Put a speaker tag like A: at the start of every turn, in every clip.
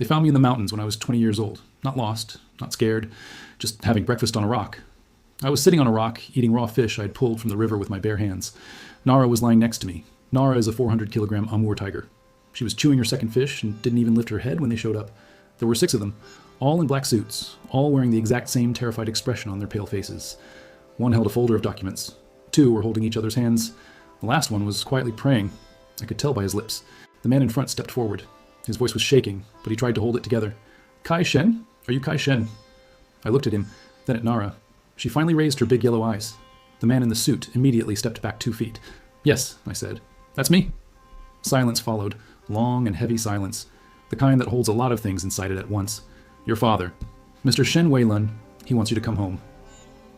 A: They found me in the mountains when I was 20 years old. Not lost, not scared, just having breakfast on a rock. I was sitting on a rock, eating raw fish I had pulled from the river with my bare hands. Nara was lying next to me. Nara is a 400-kilogram Amur tiger. She was chewing her second fish and didn't even lift her head when they showed up. There were 6 of them, all in black suits, all wearing the exact same terrified expression on their pale faces. One held a folder of documents. 2 were holding each other's hands. The last one was quietly praying. I could tell by his lips. The man in front stepped forward. His voice was shaking, but he tried to hold it together. Kai Shen? Are you Kai Shen? I looked at him, then at Nara. She finally raised her big yellow eyes. The man in the suit immediately stepped back 2 feet. Yes, I said. That's me. Silence followed, long and heavy silence, the kind that holds a lot of things inside it at once. Your father, Mr. Shen Lynn, he wants you to come home.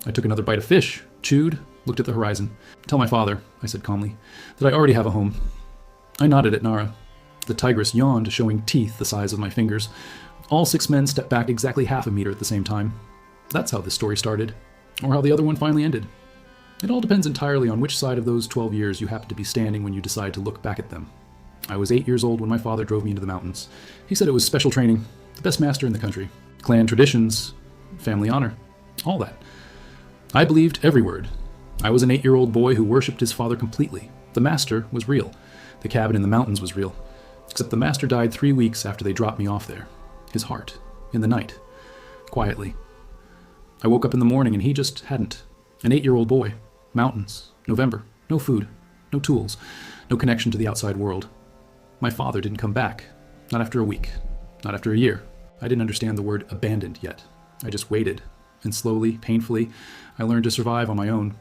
A: I took another bite of fish, chewed, looked at the horizon. Tell my father, I said calmly, that I already have a home. I nodded at Nara. The tigress yawned, showing teeth the size of my fingers. All 6 men stepped back exactly half a meter at the same time. That's how this story started, or how the other one finally ended. It all depends entirely on which side of those 12 years you happen to be standing when you decide to look back at them. I was 8 years old when my father drove me into the mountains. He said it was special training, the best master in the country, clan traditions, family honor, all that. I believed every word. I was an 8-year-old boy who worshipped his father completely. The master was real. The cabin in the mountains was real. Except the master died 3 weeks after they dropped me off there. His heart, in the night, quietly. I woke up in the morning and he just hadn't. An 8-year-old boy. Mountains. November. No food. No tools. No connection to the outside world. My father didn't come back. Not after a week. Not after a year. I didn't understand the word abandoned yet. I just waited. And slowly, painfully, I learned to survive on my own.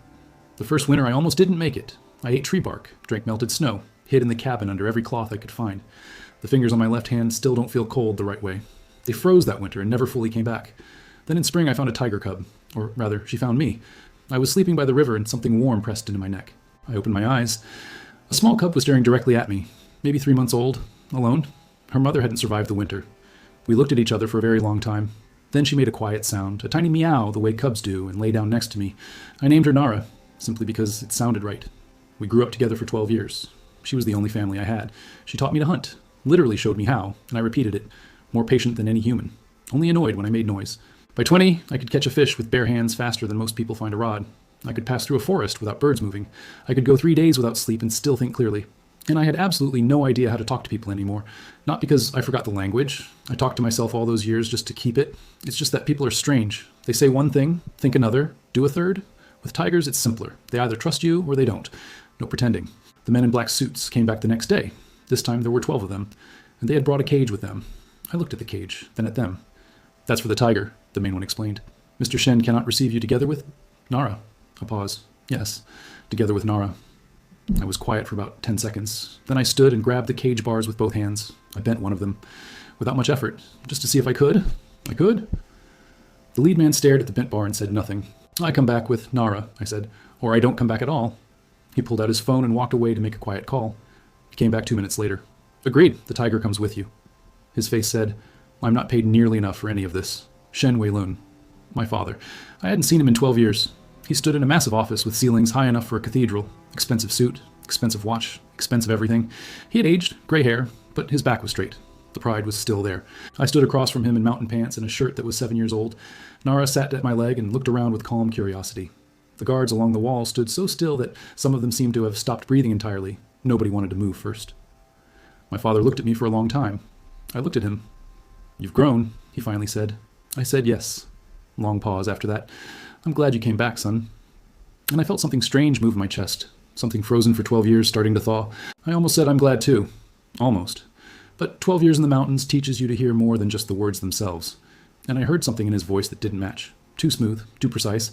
A: The first winter I almost didn't make it. I ate tree bark, drank melted snow, hid in the cabin under every cloth I could find. The fingers on my left hand still don't feel cold the right way. They froze that winter and never fully came back. Then in spring I found a tiger cub. Or rather, she found me. I was sleeping by the river and something warm pressed into my neck. I opened my eyes. A small cub was staring directly at me, maybe 3 months old, alone. Her mother hadn't survived the winter. We looked at each other for a very long time. Then she made a quiet sound, a tiny meow the way cubs do, and lay down next to me. I named her Nara, simply because it sounded right. We grew up together for 12 years. She was the only family I had. She taught me to hunt, literally showed me how, and I repeated it, more patient than any human, only annoyed when I made noise. By 20, I could catch a fish with bare hands faster than most people find a rod. I could pass through a forest without birds moving. I could go 3 days without sleep and still think clearly. And I had absolutely no idea how to talk to people anymore. Not because I forgot the language. I talked to myself all those years just to keep it. It's just that people are strange. They say one thing, think another, do a third. With tigers, it's simpler. They either trust you or they don't. No pretending. The men in black suits came back the next day. This time there were 12 of them, and they had brought a cage with them. I looked at the cage, then at them. That's for the tiger, the main one explained. Mr. Shen cannot receive you together with Nara. A pause. Yes, together with Nara. I was quiet for about 10 seconds. Then I stood and grabbed the cage bars with both hands. I bent one of them, without much effort, just to see if I could. I could. The lead man stared at the bent bar and said nothing. I come back with Nara, I said, or I don't come back at all. He pulled out his phone and walked away to make a quiet call. He came back 2 minutes later. Agreed, the tiger comes with you. His face said, I'm not paid nearly enough for any of this. Shen Lynn, my father. I hadn't seen him in 12 years. He stood in a massive office with ceilings high enough for a cathedral. Expensive suit, expensive watch, expensive everything. He had aged, gray hair, but his back was straight. The pride was still there. I stood across from him in mountain pants and a shirt that was 7 years old. Nara sat at my leg and looked around with calm curiosity. The guards along the wall stood so still that some of them seemed to have stopped breathing entirely. Nobody wanted to move first. My father looked at me for a long time. I looked at him. You've grown, he finally said. I said yes. Long pause after that. I'm glad you came back, son. And I felt something strange move in my chest. Something frozen for 12 years starting to thaw. I almost said I'm glad too. Almost. But 12 years in the mountains teaches you to hear more than just the words themselves. And I heard something in his voice that didn't match. Too smooth, too precise.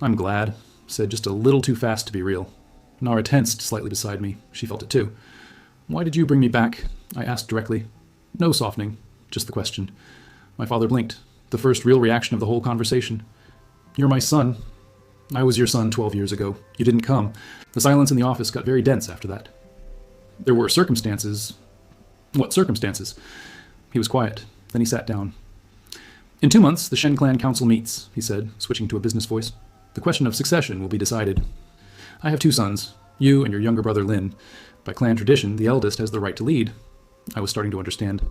A: I'm glad, said just a little too fast to be real. Nara tensed slightly beside me. She felt it too. Why did you bring me back? I asked directly. No softening, just the question. My father blinked, the first real reaction of the whole conversation. You're my son. I was your son 12 years ago. You didn't come. The silence in the office got very dense after that. There were circumstances. What circumstances? He was quiet. Then he sat down. In 2 months, the Shen clan council meets, he said, switching to a business voice. The question of succession will be decided. I have 2 sons, you and your younger brother Lynn. By clan tradition, the eldest has the right to lead. I was starting to understand.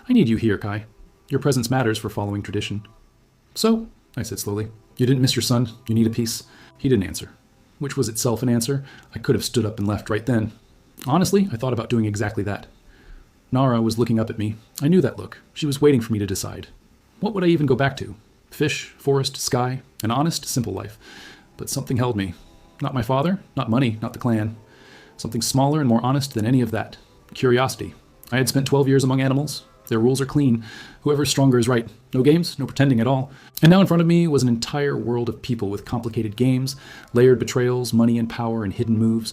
A: I need you here, Kai. Your presence matters for following tradition. So, I said slowly, you didn't miss your son? You need a piece? He didn't answer, which was itself an answer. I could have stood up and left right then. Honestly, I thought about doing exactly that. Nara was looking up at me. I knew that look. She was waiting for me to decide. What would I even go back to? Fish, forest, sky, an honest, simple life. But something held me. Not my father, not money, not the clan. Something smaller and more honest than any of that. Curiosity. I had spent 12 years among animals. Their rules are clean. Whoever's stronger is right. No games, no pretending at all. And now in front of me was an entire world of people with complicated games, layered betrayals, money and power, and hidden moves.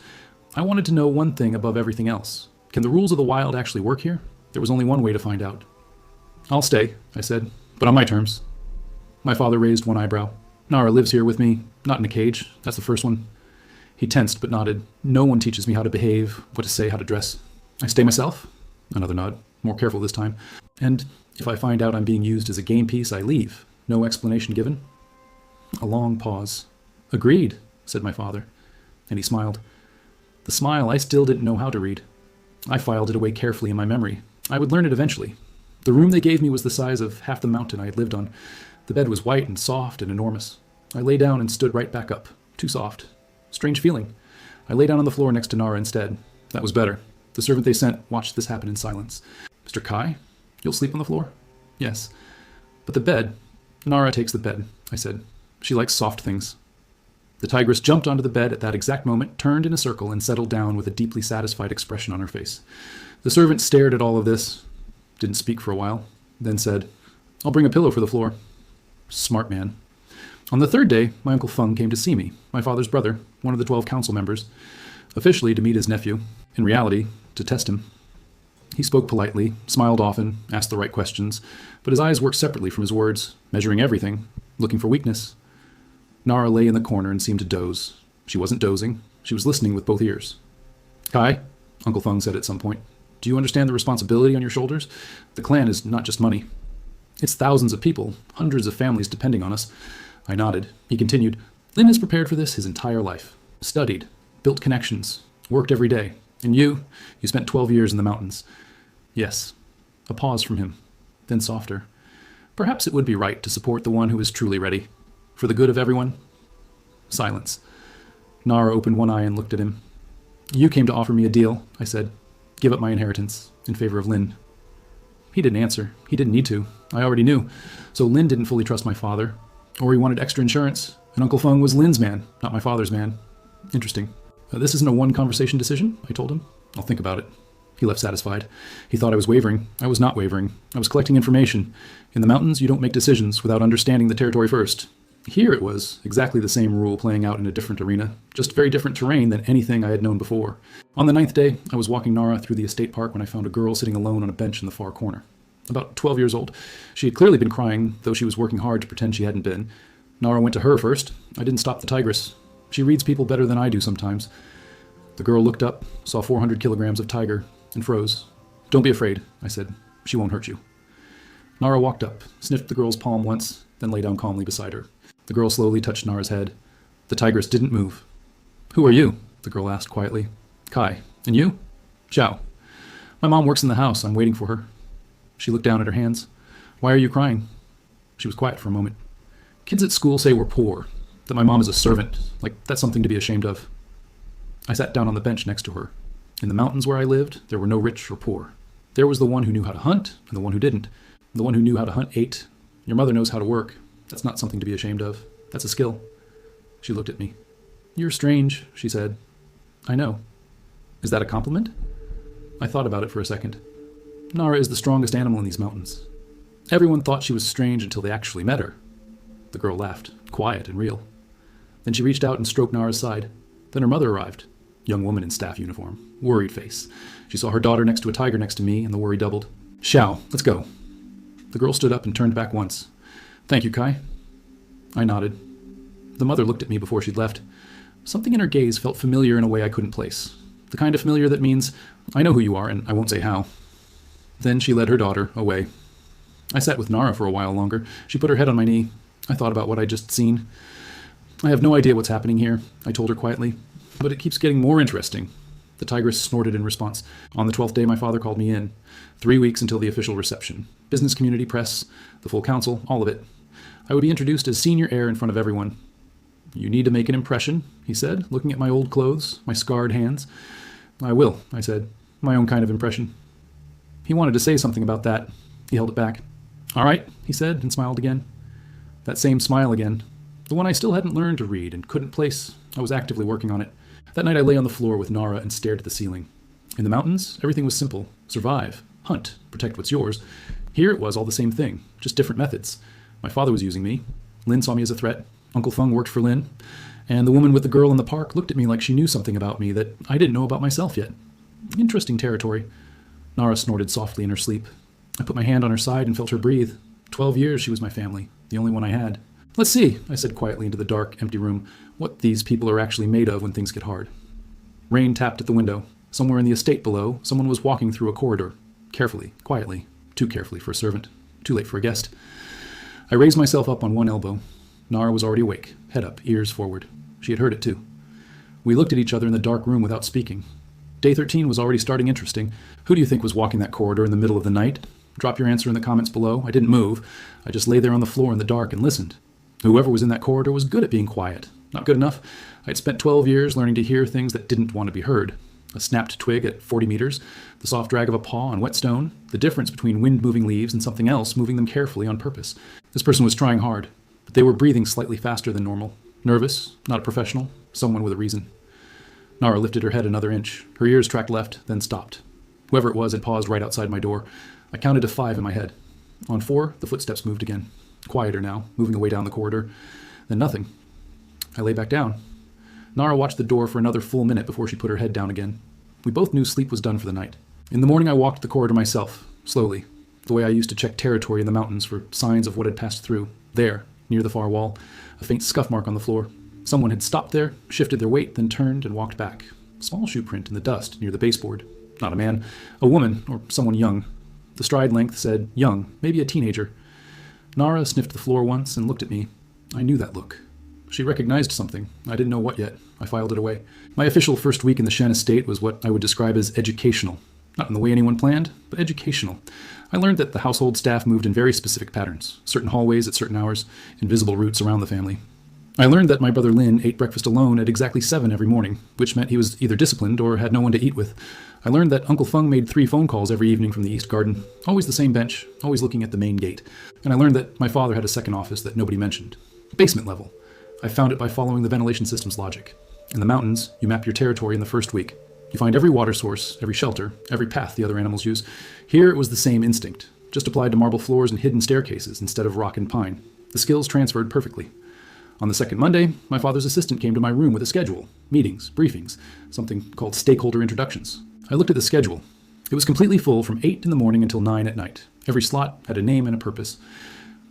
A: I wanted to know one thing above everything else. Can the rules of the wild actually work here? There was only one way to find out. I'll stay, I said, but on my terms. My father raised one eyebrow. Nara lives here with me, not in a cage. That's the first one. He tensed but nodded. No one teaches me how to behave, what to say, how to dress. I stay myself? Another nod, more careful this time. And if I find out I'm being used as a game piece, I leave. No explanation given. A long pause. Agreed, said my father. And he smiled. The smile I still didn't know how to read. I filed it away carefully in my memory. I would learn it eventually. The room they gave me was the size of half the mountain I had lived on. The bed was white and soft and enormous. I lay down and stood right back up. Too soft. Strange feeling. I lay down on the floor next to Nara instead. That was better. The servant they sent watched this happen in silence. Mr. Kai, you'll sleep on the floor? Yes. But the bed. Nara takes the bed, I said. She likes soft things. The tigress jumped onto the bed at that exact moment, turned in a circle, and settled down with a deeply satisfied expression on her face. The servant stared at all of this, didn't speak for a while, then said, I'll bring a pillow for the floor. Smart man. On the third day, my Uncle Feng came to see me, my father's brother, one of the 12 council members, officially to meet his nephew, in reality, to test him. He spoke politely, smiled often, asked the right questions, but his eyes worked separately from his words, measuring everything, looking for weakness. Nara lay in the corner and seemed to doze. She wasn't dozing. She was listening with both ears. Kai, Uncle Feng said at some point, do you understand the responsibility on your shoulders? The clan is not just money. It's thousands of people, hundreds of families depending on us. I nodded. He continued, Lynn has prepared for this his entire life. Studied, built connections, worked every day. And you spent 12 years in the mountains. Yes. A pause from him, then softer. Perhaps it would be right to support the one who is truly ready. For the good of everyone? Silence. Nara opened one eye and looked at him. You came to offer me a deal, I said. Give up my inheritance in favor of Lynn. He didn't answer. He didn't need to. I already knew. So Lynn didn't fully trust my father. Or he wanted extra insurance. And Uncle Feng was Lynn's man, not my father's man. Interesting. This isn't a one-conversation decision, I told him. I'll think about it. He left satisfied. He thought I was wavering. I was not wavering. I was collecting information. In the mountains, you don't make decisions without understanding the territory first. Here it was, exactly the same rule playing out in a different arena, just very different terrain than anything I had known before. On the 9th day, I was walking Nara through the estate park when I found a girl sitting alone on a bench in the far corner. About 12 years old. She had clearly been crying, though she was working hard to pretend she hadn't been. Nara went to her first. I didn't stop the tigress. She reads people better than I do sometimes. The girl looked up, saw 400 kilograms of tiger, and froze. Don't be afraid, I said. She won't hurt you. Nara walked up, sniffed the girl's palm once, then lay down calmly beside her. The girl slowly touched Nara's head. The tigress didn't move. Who are you? The girl asked quietly. Kai. And you? Xiao. My mom works in the house. I'm waiting for her. She looked down at her hands. Why are you crying? She was quiet for a moment. Kids at school say we're poor, that my mom is a servant, like that's something to be ashamed of. I sat down on the bench next to her. In the mountains where I lived, there were no rich or poor. There was the one who knew how to hunt and the one who didn't. The one who knew how to hunt ate. Your mother knows how to work. That's not something to be ashamed of. That's a skill. She looked at me. You're strange, she said. I know. Is that a compliment? I thought about it for a second. Nara is the strongest animal in these mountains. Everyone thought she was strange until they actually met her. The girl laughed, quiet and real. Then she reached out and stroked Nara's side. Then her mother arrived, young woman in staff uniform, worried face. She saw her daughter next to a tiger next to me, and the worry doubled. Xiao, let's go. The girl stood up and turned back once. Thank you, Kai. I nodded. The mother looked at me before she'd left. Something in her gaze felt familiar in a way I couldn't place. The kind of familiar that means, I know who you are, and I won't say how. Then she led her daughter away. I sat with Nara for a while longer. She put her head on my knee. I thought about what I'd just seen. I have no idea what's happening here, I told her quietly, but it keeps getting more interesting. The tigress snorted in response. On the 12th day, my father called me in. 3 weeks until the official reception. Business community, press, the full council, all of it. I would be introduced as senior heir in front of everyone. You need to make an impression, he said, looking at my old clothes, my scarred hands. I will, I said. My own kind of impression. He wanted to say something about that. He held it back. All right, he said, and smiled again. That same smile again. The one I still hadn't learned to read and couldn't place. I was actively working on it. That night I lay on the floor with Nara and stared at the ceiling. In the mountains, everything was simple. Survive, hunt, protect what's yours. Here it was all the same thing, just different methods. My father was using me. Lynn saw me as a threat. Uncle Feng worked for Lynn. And the woman with the girl in the park looked at me like she knew something about me that I didn't know about myself yet. Interesting territory. Nara snorted softly in her sleep. I put my hand on her side and felt her breathe. 12 years she was my family, the only one I had. Let's see, I said quietly into the dark, empty room, what these people are actually made of when things get hard. Rain tapped at the window. Somewhere in the estate below, someone was walking through a corridor. Carefully, quietly. Too carefully for a servant. Too late for a guest. I raised myself up on one elbow. Nara was already awake, head up, ears forward. She had heard it too. We looked at each other in the dark room without speaking. Day 13 was already starting interesting. Who do you think was walking that corridor in the middle of the night? Drop your answer in the comments below. I didn't move. I just lay there on the floor in the dark and listened. Whoever was in that corridor was good at being quiet. Not good enough. I'd spent 12 years learning to hear things that didn't want to be heard. A snapped twig at 40 meters, the soft drag of a paw on wet stone, the difference between wind-moving leaves and something else moving them carefully on purpose. This person was trying hard, but they were breathing slightly faster than normal. Nervous, not a professional, someone with a reason. Nara lifted her head another inch. Her ears tracked left, then stopped. Whoever it was had paused right outside my door. I counted to 5 in my head. On 4, the footsteps moved again. Quieter now, moving away down the corridor. Then nothing. I lay back down. Nara watched the door for another full minute before she put her head down again. We both knew sleep was done for the night. In the morning I walked the corridor myself, slowly, the way I used to check territory in the mountains for signs of what had passed through. There, near the far wall, a faint scuff mark on the floor. Someone had stopped there, shifted their weight, then turned and walked back. Small shoe print in the dust near the baseboard. Not a man, a woman, or someone young. The stride length said young, maybe a teenager. Nara sniffed the floor once and looked at me. I knew that look. She recognized something. I didn't know what yet. I filed it away. My official first week in the Shen estate was what I would describe as educational. Not in the way anyone planned, but educational. I learned that the household staff moved in very specific patterns, certain hallways at certain hours, invisible routes around the family. I learned that my brother Lynn ate breakfast alone at exactly 7 every morning, which meant he was either disciplined or had no one to eat with. I learned that Uncle Feng made 3 phone calls every evening from the East Garden, always the same bench, always looking at the main gate. And I learned that my father had a second office that nobody mentioned. Basement level. I found it by following the ventilation system's logic. In the mountains, you map your territory in the first week. You find every water source, every shelter, every path the other animals use. Here it was the same instinct, just applied to marble floors and hidden staircases instead of rock and pine. The skills transferred perfectly. On the second Monday, my father's assistant came to my room with a schedule, meetings, briefings, something called stakeholder introductions. I looked at the schedule. It was completely full from 8 in the morning until 9 at night. Every slot had a name and a purpose.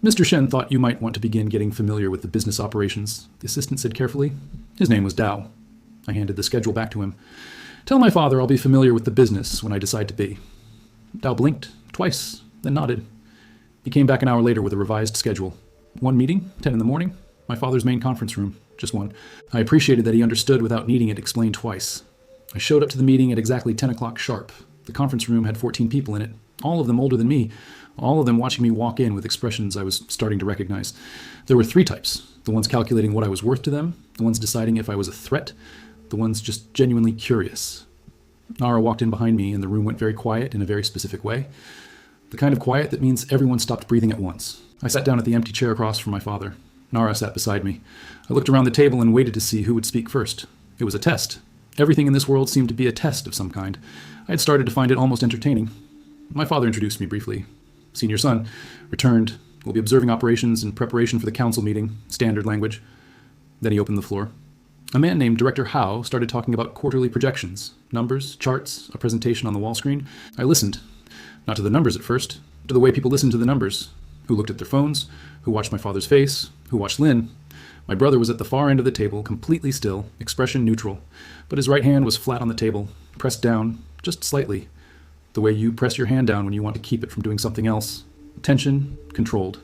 A: Mr. Shen thought you might want to begin getting familiar with the business operations, the assistant said carefully. His name was Dao. I handed the schedule back to him. Tell my father I'll be familiar with the business when I decide to be. Dao blinked, twice, then nodded. He came back an hour later with a revised schedule. 1 meeting, 10 in the morning, my father's main conference room, just 1. I appreciated that he understood without needing it explained twice. I showed up to the meeting at exactly 10 o'clock sharp. The conference room had 14 people in it, all of them older than me, all of them watching me walk in with expressions I was starting to recognize. There were 3 types, the ones calculating what I was worth to them, the ones deciding if I was a threat, the ones just genuinely curious. Nara walked in behind me and the room went very quiet in a very specific way. The kind of quiet that means everyone stopped breathing at once. I sat down at the empty chair across from my father. Nara sat beside me. I looked around the table and waited to see who would speak first. It was a test. Everything in this world seemed to be a test of some kind. I had started to find it almost entertaining. My father introduced me briefly. Senior son, returned, will be observing operations in preparation for the council meeting, standard language. Then he opened the floor. A man named Director Hao started talking about quarterly projections, numbers, charts, a presentation on the wall screen. I listened. Not to the numbers at first, to the way people listened to the numbers. Who looked at their phones, who watched my father's face, who watched Lynn. My brother was at the far end of the table, completely still, expression neutral, but his right hand was flat on the table, pressed down, just slightly. The way you press your hand down when you want to keep it from doing something else. Tension, controlled.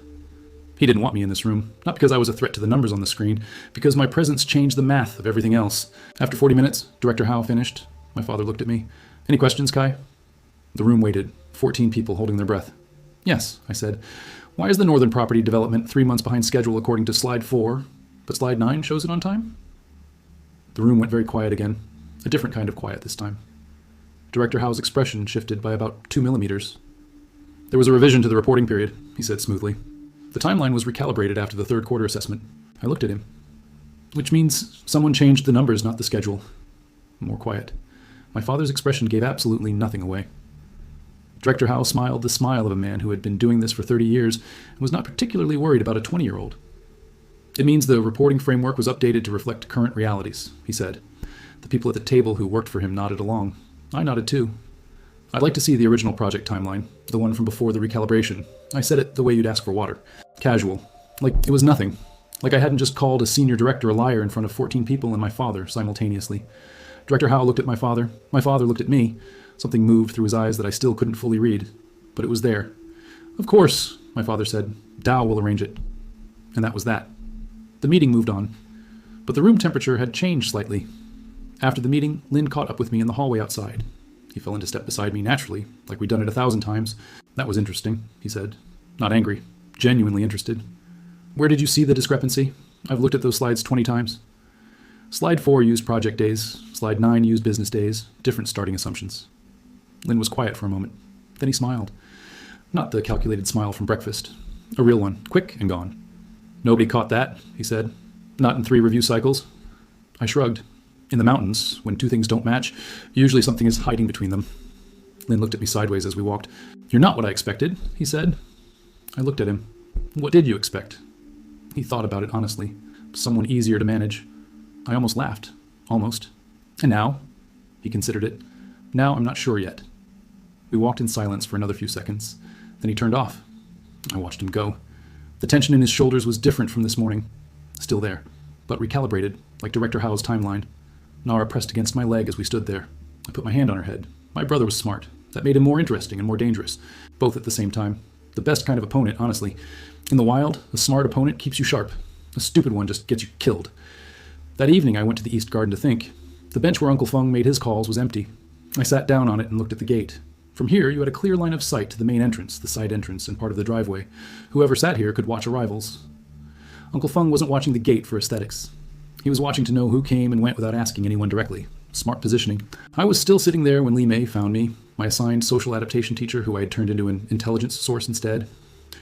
A: He didn't want me in this room, not because I was a threat to the numbers on the screen, because my presence changed the math of everything else. After 40 minutes, Director Hao finished. My father looked at me. Any questions, Kai? The room waited, 14 people holding their breath. Yes, I said. Why is the northern property development 3 months behind schedule according to slide 4, but slide 9 shows it on time? The room went very quiet again, a different kind of quiet this time. Director Howe's expression shifted by about 2 millimeters. There was a revision to the reporting period, he said smoothly. The timeline was recalibrated after the third quarter assessment. I looked at him. Which means someone changed the numbers, not the schedule. More quiet. My father's expression gave absolutely nothing away. Director Howe smiled the smile of a man who had been doing this for 30 years and was not particularly worried about a 20-year-old. It means the reporting framework was updated to reflect current realities, he said. The people at the table who worked for him nodded along. I nodded too. I'd like to see the original project timeline, the one from before the recalibration. I said it the way you'd ask for water. Casual. Like it was nothing. Like I hadn't just called a senior director a liar in front of 14 people and my father simultaneously. Director Howe looked at my father. My father looked at me. Something moved through his eyes that I still couldn't fully read. But it was there. Of course, my father said. Dow will arrange it. And that was that. The meeting moved on. But the room temperature had changed slightly. After the meeting, Lynn caught up with me in the hallway outside. He fell into step beside me naturally, like we'd done it 1,000 times. That was interesting, he said. Not angry. Genuinely interested. Where did you see the discrepancy? I've looked at those slides 20 times. Slide 4 used project days. Slide 9 used business days. Different starting assumptions. Lynn was quiet for a moment. Then he smiled. Not the calculated smile from breakfast. A real one. Quick and gone. Nobody caught that, he said. Not in 3 review cycles. I shrugged. In the mountains, when 2 things don't match, usually something is hiding between them. Lynn looked at me sideways as we walked. You're not what I expected, he said. I looked at him. What did you expect? He thought about it honestly. Someone easier to manage. I almost laughed. Almost. And now? He considered it. Now I'm not sure yet. We walked in silence for another few seconds. Then he turned off. I watched him go. The tension in his shoulders was different from this morning. Still there, but recalibrated, like Director Howe's timeline. Nara pressed against my leg as we stood there. I put my hand on her head. My brother was smart. That made him more interesting and more dangerous, both at the same time. The best kind of opponent, honestly. In the wild, a smart opponent keeps you sharp. A stupid one just gets you killed. That evening I went to the East Garden to think. The bench where Uncle Feng made his calls was empty. I sat down on it and looked at the gate. From here, you had a clear line of sight to the main entrance, the side entrance, and part of the driveway. Whoever sat here could watch arrivals. Uncle Feng wasn't watching the gate for aesthetics. He was watching to know who came and went without asking anyone directly. Smart positioning. I was still sitting there when Li Mei found me, my assigned social adaptation teacher who I had turned into an intelligence source instead.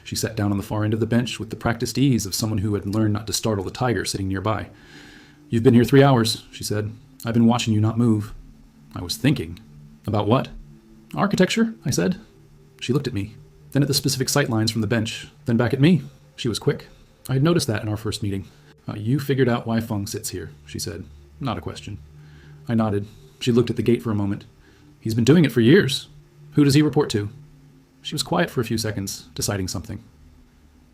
A: She sat down on the far end of the bench with the practiced ease of someone who had learned not to startle the tiger sitting nearby. You've been here 3 hours, she said. I've been watching you not move. I was thinking. About what? Architecture, I said. She looked at me, then at the specific sight lines from the bench, then back at me. She was quick. I had noticed that in our first meeting. You figured out why Feng sits here, she said. Not a question. I nodded. She looked at the gate for a moment. He's been doing it for years. Who does he report to? She was quiet for a few seconds, deciding something.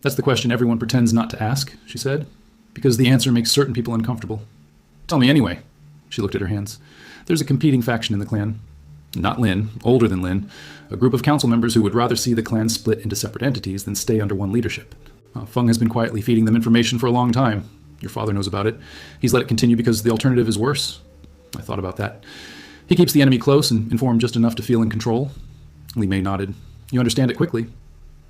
A: That's the question everyone pretends not to ask, she said, because the answer makes certain people uncomfortable. Tell me anyway. She looked at her hands. There's a competing faction in the clan. Not Lynn, older than Lynn. A group of council members who would rather see the clan split into separate entities than stay under one leadership. Feng has been quietly feeding them information for a long time. Your father knows about it. He's let it continue because the alternative is worse. I thought about that. He keeps the enemy close and informed just enough to feel in control. Li Mei nodded. You understand it quickly.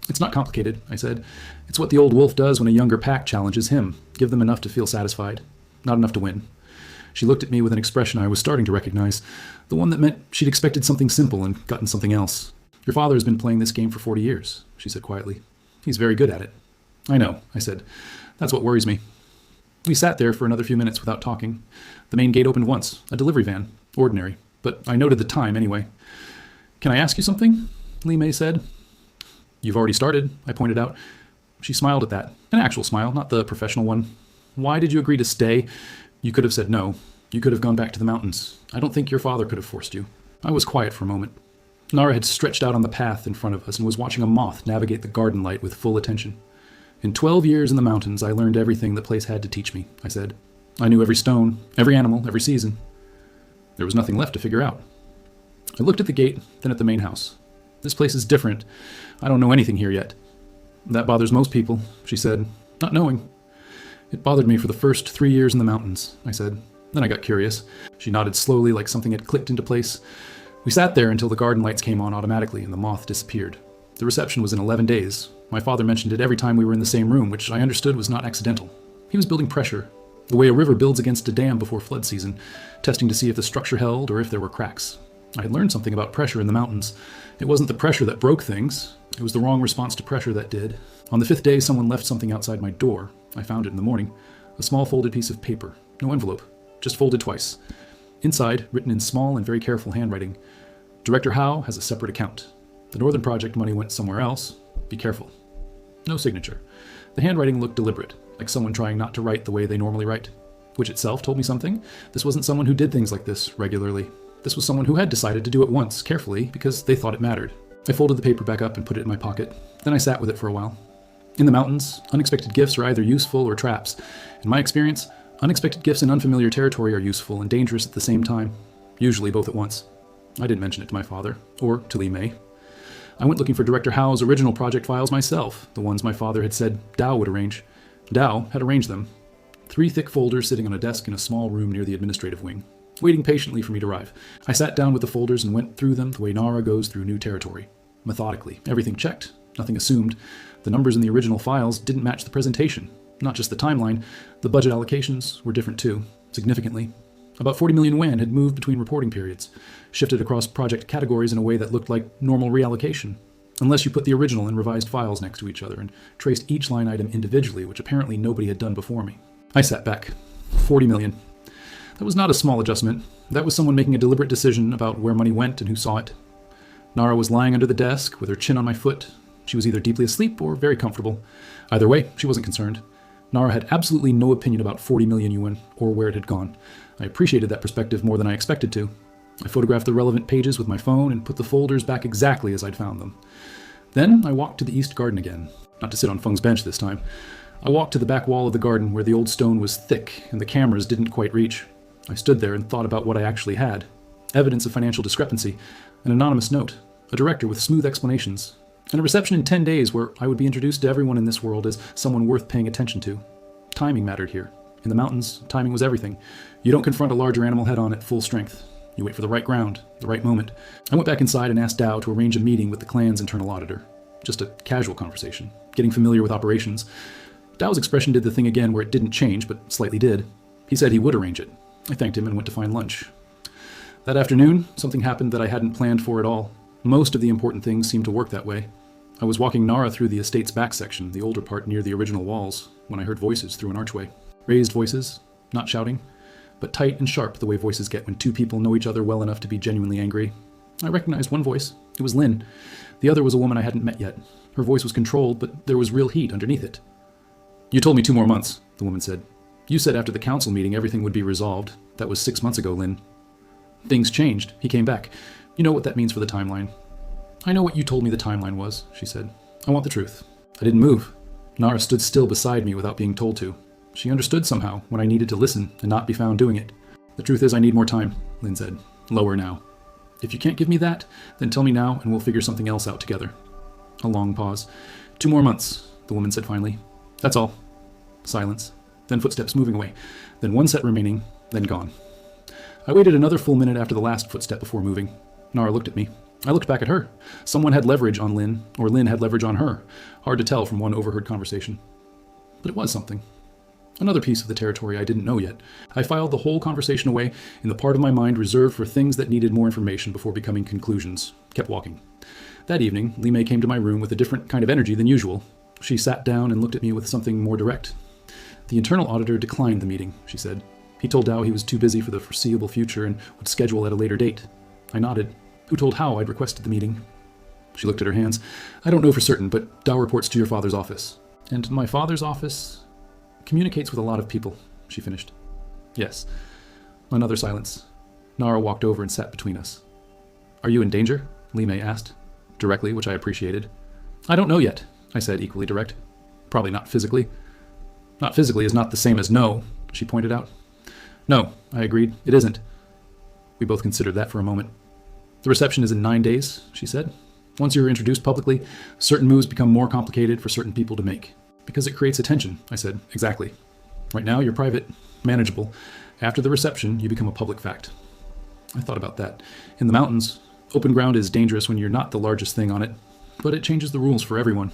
A: It's not complicated, I said. It's what the old wolf does when a younger pack challenges him. Give them enough to feel satisfied. Not enough to win. She looked at me with an expression I was starting to recognize. The one that meant she'd expected something simple and gotten something else. Your father has been playing this game for 40 years, she said quietly. He's very good at it. I know, I said. That's what worries me. We sat there for another few minutes without talking. The main gate opened once, a delivery van. Ordinary. But I noted the time anyway. Can I ask you something? Li Mei said. You've already started, I pointed out. She smiled at that. An actual smile, not the professional one. Why did you agree to stay? You could have said no. You could have gone back to the mountains. I don't think your father could have forced you. I was quiet for a moment. Nara had stretched out on the path in front of us and was watching a moth navigate the garden light with full attention. In 12 years in the mountains, I learned everything the place had to teach me, I said. I knew every stone, every animal, every season. There was nothing left to figure out. I looked at the gate, then at the main house. This place is different. I don't know anything here yet. That bothers most people, she said, not knowing. It bothered me for the first 3 years in the mountains, I said. Then I got curious. She nodded slowly like something had clicked into place. We sat there until the garden lights came on automatically and the moth disappeared. The reception was in 11 days. My father mentioned it every time we were in the same room, which I understood was not accidental. He was building pressure, the way a river builds against a dam before flood season, testing to see if the structure held or if there were cracks. I had learned something about pressure in the mountains. It wasn't the pressure that broke things. It was the wrong response to pressure that did. On the 5th day, someone left something outside my door. I found it in the morning. A small folded piece of paper. No envelope. Just folded twice. Inside, written in small and very careful handwriting, Director Howe has a separate account. The Northern Project money went somewhere else. Be careful. No signature. The handwriting looked deliberate, like someone trying not to write the way they normally write. Which itself told me something. This wasn't someone who did things like this regularly. This was someone who had decided to do it once, carefully, because they thought it mattered. I folded the paper back up and put it in my pocket. Then I sat with it for a while. In the mountains, unexpected gifts are either useful or traps. In my experience, unexpected gifts in unfamiliar territory are useful and dangerous at the same time. Usually both at once. I didn't mention it to my father, or to Lee May. I went looking for Director Howe's original project files myself, the ones my father had said Dow would arrange. Dow had arranged them. 3 thick folders sitting on a desk in a small room near the administrative wing, waiting patiently for me to arrive. I sat down with the folders and went through them the way Nara goes through new territory. Methodically. Everything checked. Nothing assumed. The numbers in the original files didn't match the presentation. Not just the timeline, the budget allocations were different too, significantly. About 40 million yuan had moved between reporting periods, shifted across project categories in a way that looked like normal reallocation, unless you put the original and revised files next to each other and traced each line item individually, which apparently nobody had done before me. I sat back. 40 million. That was not a small adjustment. That was someone making a deliberate decision about where money went and who saw it. Nara was lying under the desk with her chin on my foot. She was either deeply asleep or very comfortable. Either way, she wasn't concerned. Nara had absolutely no opinion about 40 million yuan or where it had gone. I appreciated that perspective more than I expected to. I photographed the relevant pages with my phone and put the folders back exactly as I'd found them. Then I walked to the east garden again, not to sit on Feng's bench this time. I walked to the back wall of the garden where the old stone was thick and the cameras didn't quite reach. I stood there and thought about what I actually had. Evidence of financial discrepancy, an anonymous note, a director with smooth explanations, and a reception in 10 days where I would be introduced to everyone in this world as someone worth paying attention to. Timing mattered here. In the mountains, timing was everything. You don't confront a larger animal head-on at full strength. You wait for the right ground, the right moment. I went back inside and asked Dow to arrange a meeting with the clan's internal auditor. Just a casual conversation, getting familiar with operations. Dow's expression did the thing again where it didn't change, but slightly did. He said he would arrange it. I thanked him and went to find lunch. That afternoon, something happened that I hadn't planned for at all. Most of the important things seemed to work that way. I was walking Nara through the estate's back section, the older part near the original walls, when I heard voices through an archway. Raised voices, not shouting, but tight and sharp the way voices get when two people know each other well enough to be genuinely angry. I recognized one voice. It was Lynn. The other was a woman I hadn't met yet. Her voice was controlled, but there was real heat underneath it. "You told me 2 more months," the woman said. "You said after the council meeting everything would be resolved. That was 6 months ago, Lynn." "Things changed." He came back. "You know what that means for the timeline." "I know what you told me the timeline was," she said. "I want the truth." I didn't move. Nara stood still beside me without being told to. She understood somehow when I needed to listen and not be found doing it. "The truth is I need more time," Lynn said. "Lower now. If you can't give me that, then tell me now and we'll figure something else out together." A long pause. 2 more months, the woman said finally. "That's all." Silence. Then footsteps moving away. Then 1 set remaining, then gone. I waited another full minute after the last footstep before moving. Nara looked at me. I looked back at her. Someone had leverage on Lynn, or Lynn had leverage on her. Hard to tell from one overheard conversation. But it was something. Another piece of the territory I didn't know yet. I filed the whole conversation away in the part of my mind reserved for things that needed more information before becoming conclusions. Kept walking. That evening, Lee May came to my room with a different kind of energy than usual. She sat down and looked at me with something more direct. "The internal auditor declined the meeting," she said. "He told Dow he was too busy for the foreseeable future and would schedule at a later date." I nodded. "Who told Howe I'd requested the meeting?" She looked at her hands. "I don't know for certain, but Dow reports to your father's office." "And my father's office communicates with a lot of people," she finished. "Yes." Another silence. Nara walked over and sat between us. "Are you in danger?" Lee May asked, directly, which I appreciated. "I don't know yet," I said, equally direct. "Probably not physically." "Not physically is not the same as no," she pointed out. "No," I agreed, "it isn't." We both considered that for a moment. "The reception is in 9 days," she said. "Once you're introduced publicly, certain moves become more complicated for certain people to make. Because it creates attention," I said. "Exactly." Right now, you're private, manageable. After the reception, you become a public fact. I thought about that. In the mountains, open ground is dangerous when you're not the largest thing on it, but it changes the rules for everyone.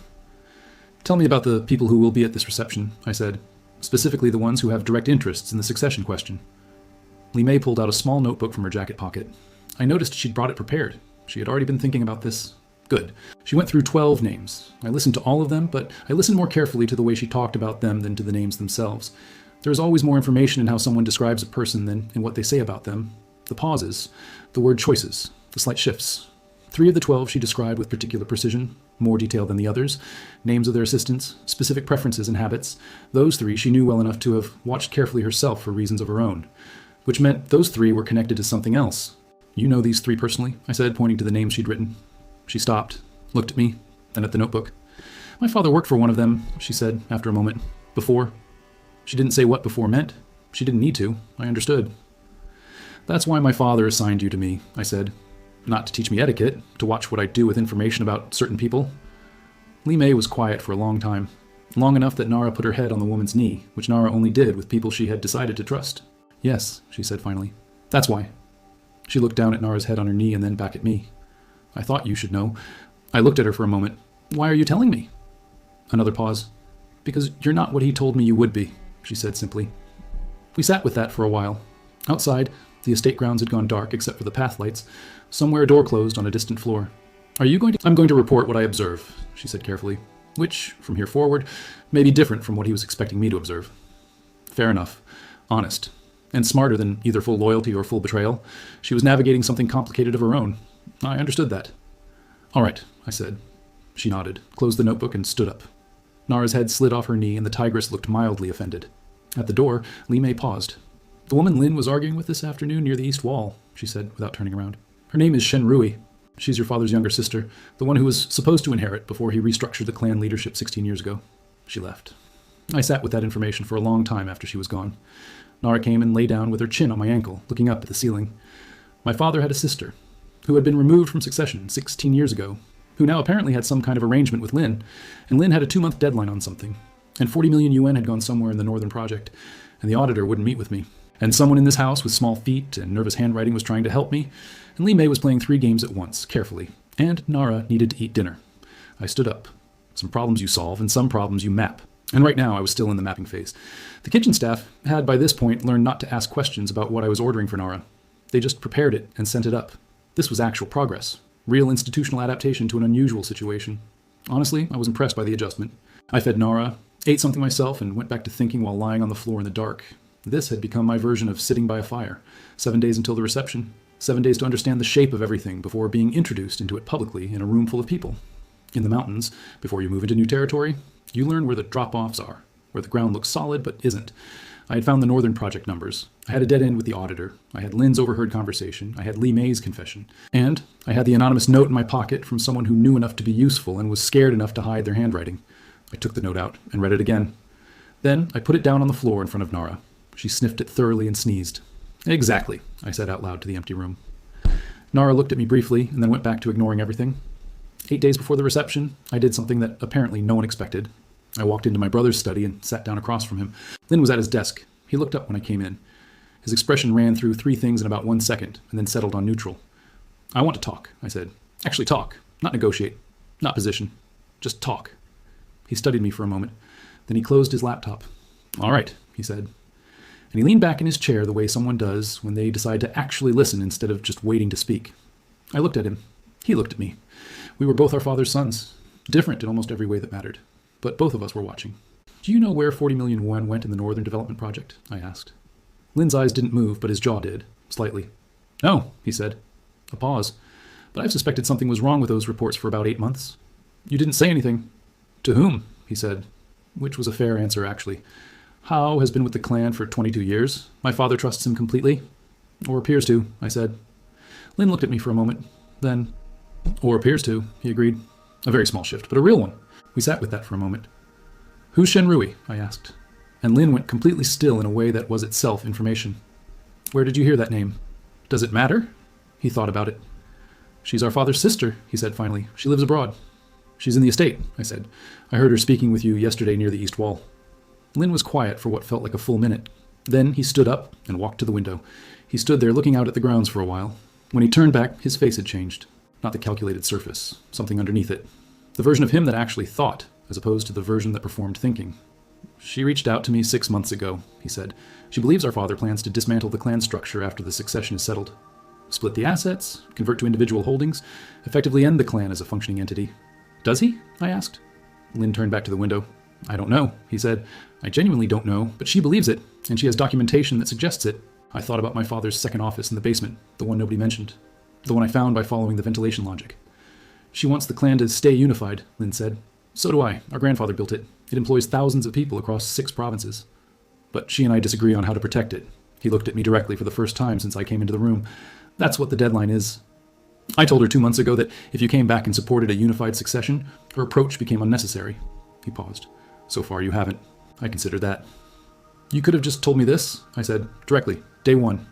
A: Tell me about the people who will be at this reception, I said, specifically the ones who have direct interests in the succession question. Li Mei pulled out a small notebook from her jacket pocket. I noticed she'd brought it prepared. She had already been thinking about this. Good. She went through 12 names. I listened to all of them, but I listened more carefully to the way she talked about them than to the names themselves. There is always more information in how someone describes a person than in what they say about them. The pauses, the word choices, the slight shifts. 3 of the 12 she described with particular precision, more detail than the others, names of their assistants, specific preferences and habits. Those 3 she knew well enough to have watched carefully herself for reasons of her own, which meant those 3 were connected to something else. You know these 3 personally, I said, pointing to the names she'd written. She stopped, looked at me, then at the notebook. My father worked for one of them, she said after a moment. Before. She didn't say what before meant. She didn't need to. I understood. That's why my father assigned you to me, I said. Not to teach me etiquette, to watch what I do with information about certain people. Li Mei was quiet for a long time, long enough that Nara put her head on the woman's knee, which Nara only did with people she had decided to trust. Yes, she said finally. That's why. She looked down at Nara's head on her knee and then back at me. I thought you should know. I looked at her for a moment. Why are you telling me? Another pause. Because you're not what he told me you would be, she said simply. We sat with that for a while. Outside, the estate grounds had gone dark except for the path lights. Somewhere a door closed on a distant floor. I'm going to report what I observe, she said carefully, which, from here forward, may be different from what he was expecting me to observe. Fair enough. Honest. And smarter than either full loyalty or full betrayal. She was navigating something complicated of her own. I understood that. All right, I said. She nodded, closed the notebook, and stood up. Nara's head slid off her knee, and the tigress looked mildly offended. At the door, Li Mei paused. The woman Lynn was arguing with this afternoon near the east wall, she said, without turning around. Her name is Shen. She's your father's younger sister, the one who was supposed to inherit before he restructured the clan leadership 16 years ago. She left. I sat with that information for a long time after she was gone. Nara came and lay down with her chin on my ankle, looking up at the ceiling. My father had a sister, who had been removed from succession 16 years ago, who now apparently had some kind of arrangement with Lynn, and Lynn had a 2-month deadline on something, and 40 million UN had gone somewhere in the Northern Project, and the auditor wouldn't meet with me. And someone in this house with small feet and nervous handwriting was trying to help me, and Li Mei was playing 3 games at once, carefully, and Nara needed to eat dinner. I stood up. Some problems you solve, and some problems you map. And right now I was still in the mapping phase. The kitchen staff had by this point learned not to ask questions about what I was ordering for Nara. They just prepared it and sent it up. This was actual progress. Real institutional adaptation to an unusual situation. Honestly, I was impressed by the adjustment. I fed Nara, ate something myself, and went back to thinking while lying on the floor in the dark. This had become my version of sitting by a fire. 7 days until the reception. 7 days to understand the shape of everything before being introduced into it publicly in a room full of people. In the mountains, before you move into new territory, you learn where the drop-offs are, where the ground looks solid but isn't. I had found the Northern Project numbers. I had a dead end with the auditor. I had Lynn's overheard conversation. I had Li Mei's confession. And I had the anonymous note in my pocket from someone who knew enough to be useful and was scared enough to hide their handwriting. I took the note out and read it again. Then I put it down on the floor in front of Nara. She sniffed it thoroughly and sneezed. Exactly, I said out loud to the empty room. Nara looked at me briefly and then went back to ignoring everything. 8 days before the reception, I did something that apparently no one expected. I walked into my brother's study and sat down across from him. Lynn was at his desk. He looked up when I came in. His expression ran through 3 things in about 1 second and then settled on neutral. I want to talk, I said. Actually talk, not negotiate, not position. Just talk. He studied me for a moment. Then he closed his laptop. All right, he said. And he leaned back in his chair the way someone does when they decide to actually listen instead of just waiting to speak. I looked at him. He looked at me. We were both our father's sons, different in almost every way that mattered. But both of us were watching. Do you know where 40 million yuan went in the Northern Development Project? I asked. Lynn's eyes didn't move, but his jaw did, slightly. No, he said. A pause. But I've suspected something was wrong with those reports for about 8 months. You didn't say anything. To whom? He said, which was a fair answer, actually. Hao has been with the clan for 22 years. My father trusts him completely. Or appears to, I said. Lynn looked at me for a moment. Then, or appears to, he agreed. A very small shift, but a real one. We sat with that for a moment. Who's Shen? I asked. And Lynn went completely still in a way that was itself information. Where did you hear that name? Does it matter? He thought about it. She's our father's sister, he said finally. She lives abroad. She's in the estate, I said. I heard her speaking with you yesterday near the east wall. Lynn was quiet for what felt like a full minute. Then he stood up and walked to the window. He stood there looking out at the grounds for a while. When he turned back, his face had changed. Not the calculated surface, something underneath it. The version of him that actually thought, as opposed to the version that performed thinking. She reached out to me 6 months ago, he said. She believes our father plans to dismantle the clan structure after the succession is settled. Split the assets, convert to individual holdings, effectively end the clan as a functioning entity. Does he? I asked. Lynn turned back to the window. I don't know, he said. I genuinely don't know, but she believes it, and she has documentation that suggests it. I thought about my father's second office in the basement, the one nobody mentioned. The one I found by following the ventilation logic. She wants the clan to stay unified, Lynn said. So do I. Our grandfather built it. It employs thousands of people across 6 provinces. But she and I disagree on how to protect it. He looked at me directly for the first time since I came into the room. That's what the deadline is. I told her 2 months ago that if you came back and supported a unified succession, her approach became unnecessary. He paused. So far you haven't. I consider that. You could have just told me this, I said, directly, day 1.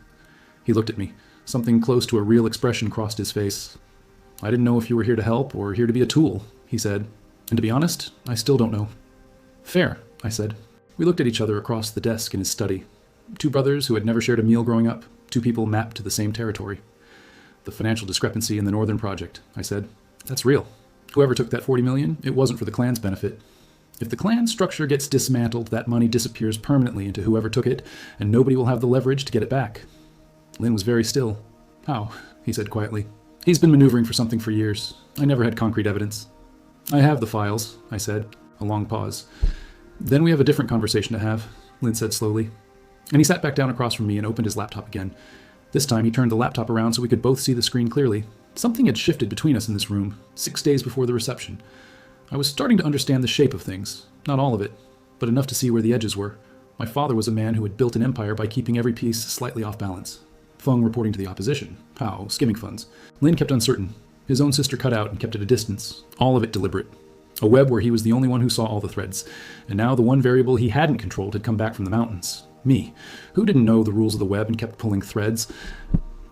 A: He looked at me. Something close to a real expression crossed his face. I didn't know if you were here to help or here to be a tool, he said. And to be honest, I still don't know. Fair, I said. We looked at each other across the desk in his study. 2 brothers who had never shared a meal growing up, 2 people mapped to the same territory. The financial discrepancy in the Northern Project, I said. That's real. Whoever took that $40 million, it wasn't for the clan's benefit. If the clan structure gets dismantled, that money disappears permanently into whoever took it, and nobody will have the leverage to get it back. Lynn was very still. How? He said quietly. He's been maneuvering for something for years. I never had concrete evidence. I have the files, I said. A long pause. Then we have a different conversation to have, Lynn said slowly. And he sat back down across from me and opened his laptop again. This time he turned the laptop around so we could both see the screen clearly. Something had shifted between us in this room, 6 days before the reception. I was starting to understand the shape of things. Not all of it, but enough to see where the edges were. My father was a man who had built an empire by keeping every piece slightly off balance. Feng reporting to the opposition. How? Skimming funds. Lynn kept uncertain. His own sister cut out and kept at a distance. All of it deliberate. A web where he was the only one who saw all the threads. And now the one variable he hadn't controlled had come back from the mountains. Me. Who didn't know the rules of the web and kept pulling threads?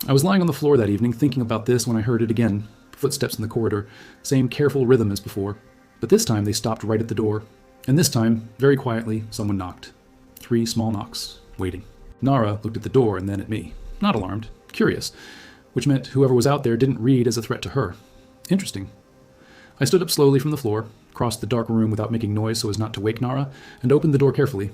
A: I was lying on the floor that evening thinking about this when I heard it again. Footsteps in the corridor. Same careful rhythm as before. But this time they stopped right at the door. And this time, very quietly, someone knocked. 3 small knocks. Waiting. Nara looked at the door and then at me. Not alarmed. Curious. Which meant whoever was out there didn't read as a threat to her. Interesting. I stood up slowly from the floor, crossed the dark room without making noise so as not to wake Nara, and opened the door carefully.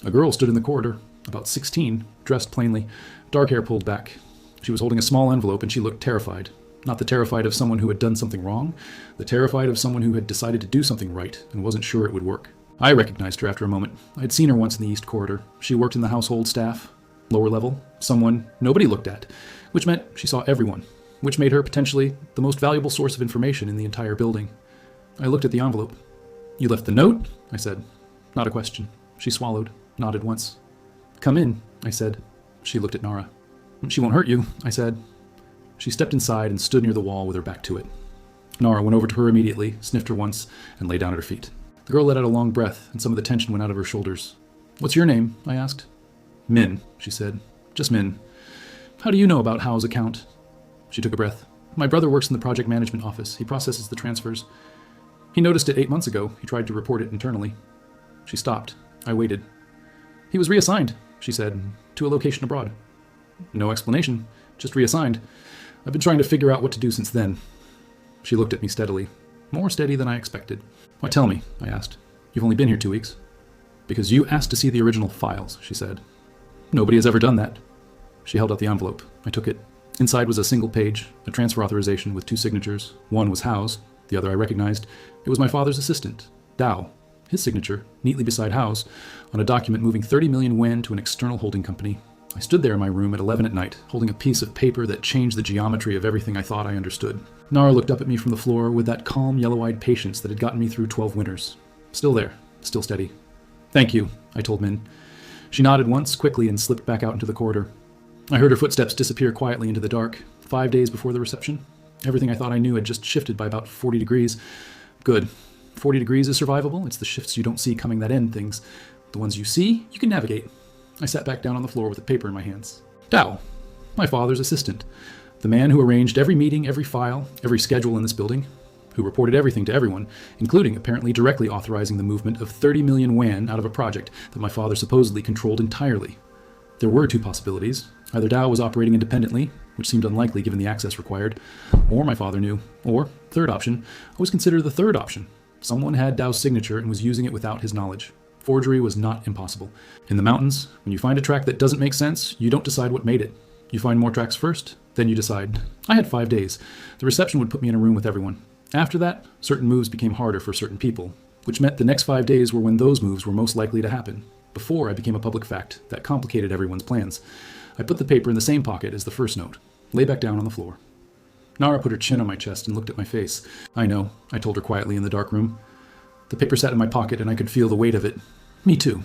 A: A girl stood in the corridor, about 16, dressed plainly, dark hair pulled back. She was holding a small envelope and she looked terrified. Not the terrified of someone who had done something wrong, the terrified of someone who had decided to do something right and wasn't sure it would work. I recognized her after a moment. I'd seen her once in the East Corridor. She worked in the household staff, lower level, someone nobody looked at, which meant she saw everyone, which made her potentially the most valuable source of information in the entire building. I looked at the envelope. You left the note? I said. Not a question. She swallowed, nodded once. Come in, I said. She looked at Nara. She won't hurt you, I said. She stepped inside and stood near the wall with her back to it. Nara went over to her immediately, sniffed her once, and lay down at her feet. The girl let out a long breath, and some of the tension went out of her shoulders. What's your name? I asked. Min, she said. Just Min. How do you know about Hao's account? She took a breath. My brother works in the project management office. He processes the transfers. He noticed it 8 months ago. He tried to report it internally. She stopped. I waited. He was reassigned, she said, to a location abroad. No explanation, just reassigned. I've been trying to figure out what to do since then. She looked at me steadily. More steady than I expected. Why, tell me, I asked. You've only been here 2 weeks. Because you asked to see the original files, she said. Nobody has ever done that. She held out the envelope. I took it. Inside was a single page, a transfer authorization with 2 signatures. One was Hao's, the other I recognized. It was my father's assistant, Dao. His signature, neatly beside Hao's, on a document moving 30 million yuan to an external holding company. I stood there in my room at 11 at night, holding a piece of paper that changed the geometry of everything I thought I understood. Nara looked up at me from the floor with that calm, yellow-eyed patience that had gotten me through 12 winters. Still there, still steady. Thank you, I told Min. She nodded once, quickly, and slipped back out into the corridor. I heard her footsteps disappear quietly into the dark. 5 days before the reception. Everything I thought I knew had just shifted by about 40 degrees. Good. 40 degrees is survivable. It's the shifts you don't see coming that end things. The ones you see, you can navigate. I sat back down on the floor with a paper in my hands. Dao, my father's assistant. The man who arranged every meeting, every file, every schedule in this building. who reported everything to everyone, including apparently directly authorizing the movement of 30 million yuan out of a project that my father supposedly controlled entirely. There were two possibilities. Either Dao was operating independently, which seemed unlikely given the access required, or my father knew, or, third option, always consider the third option. Someone had Dao's signature and was using it without his knowledge. Forgery was not impossible. In the mountains, when you find a track that doesn't make sense, you don't decide what made it. You find more tracks first, then you decide. I had 5 days. The reception would put me in a room with everyone. After that, certain moves became harder for certain people, which meant the next 5 days were when those moves were most likely to happen. Before I became a public fact, that complicated everyone's plans. I put the paper in the same pocket as the first note. Lay back down on the floor. Nara put her chin on my chest and looked at my face. I know, I told her quietly in the dark room. The paper sat in my pocket and I could feel the weight of it. Me too.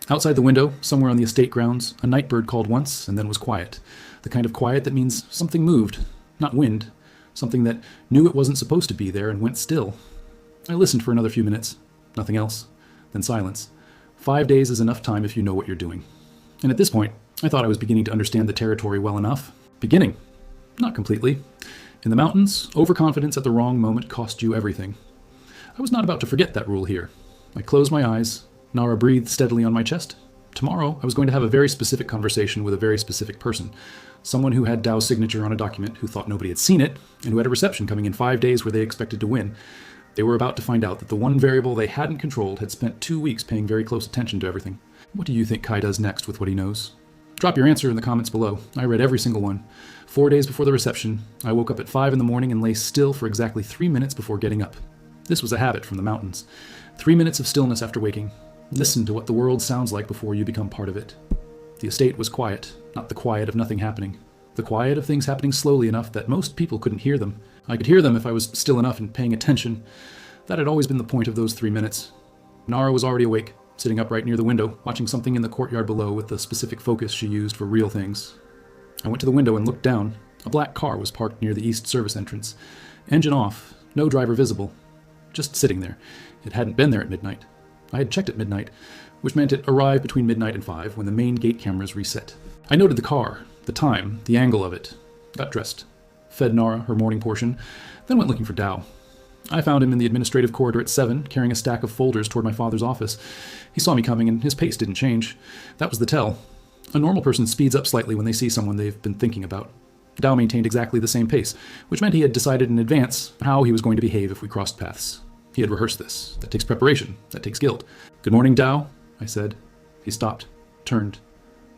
A: Outside the window, somewhere on the estate grounds, a night bird called once and then was quiet. The kind of quiet that means something moved, not wind. Something that knew it wasn't supposed to be there and went still. I listened for another few minutes. Nothing else. Then silence. 5 days is enough time if you know what you're doing. And at this point, I thought I was beginning to understand the territory well enough. Beginning. Not completely. In the mountains, overconfidence at the wrong moment cost you everything. I was not about to forget that rule here. I closed my eyes. Nara breathed steadily on my chest. Tomorrow, I was going to have a very specific conversation with a very specific person. Someone who had Dao's signature on a document, who thought nobody had seen it, and who had a reception coming in 5 days where they expected to win. They were about to find out that the one variable they hadn't controlled had spent 2 weeks paying very close attention to everything. What do you think Kai does next with what he knows? Drop your answer in the comments below. I read every single one. 4 days before the reception, I woke up at 5 in the morning and lay still for exactly 3 minutes before getting up. This was a habit from the mountains. 3 minutes of stillness after waking. Listen to what the world sounds like before you become part of it. The estate was quiet, not the quiet of nothing happening. The quiet of things happening slowly enough that most people couldn't hear them. I could hear them if I was still enough and paying attention. That had always been the point of those 3 minutes. Nara was already awake, sitting upright near the window, watching something in the courtyard below with the specific focus she used for real things. I went to the window and looked down. A black car was parked near the east service entrance. Engine off, no driver visible. Just sitting there. It hadn't been there at midnight. I had checked at midnight, which meant it arrived between midnight and 5 when the main gate cameras reset. I noted the car, the time, the angle of it. Got dressed. Fed Nara her morning portion, then went looking for Dao. I found him in the administrative corridor at 7, carrying a stack of folders toward my father's office. He saw me coming and his pace didn't change. That was the tell. A normal person speeds up slightly when they see someone they've been thinking about. Dao maintained exactly the same pace, which meant he had decided in advance how he was going to behave if we crossed paths. He had rehearsed this. That takes preparation. That takes guilt. "Good morning, Dao," I said. He stopped, turned,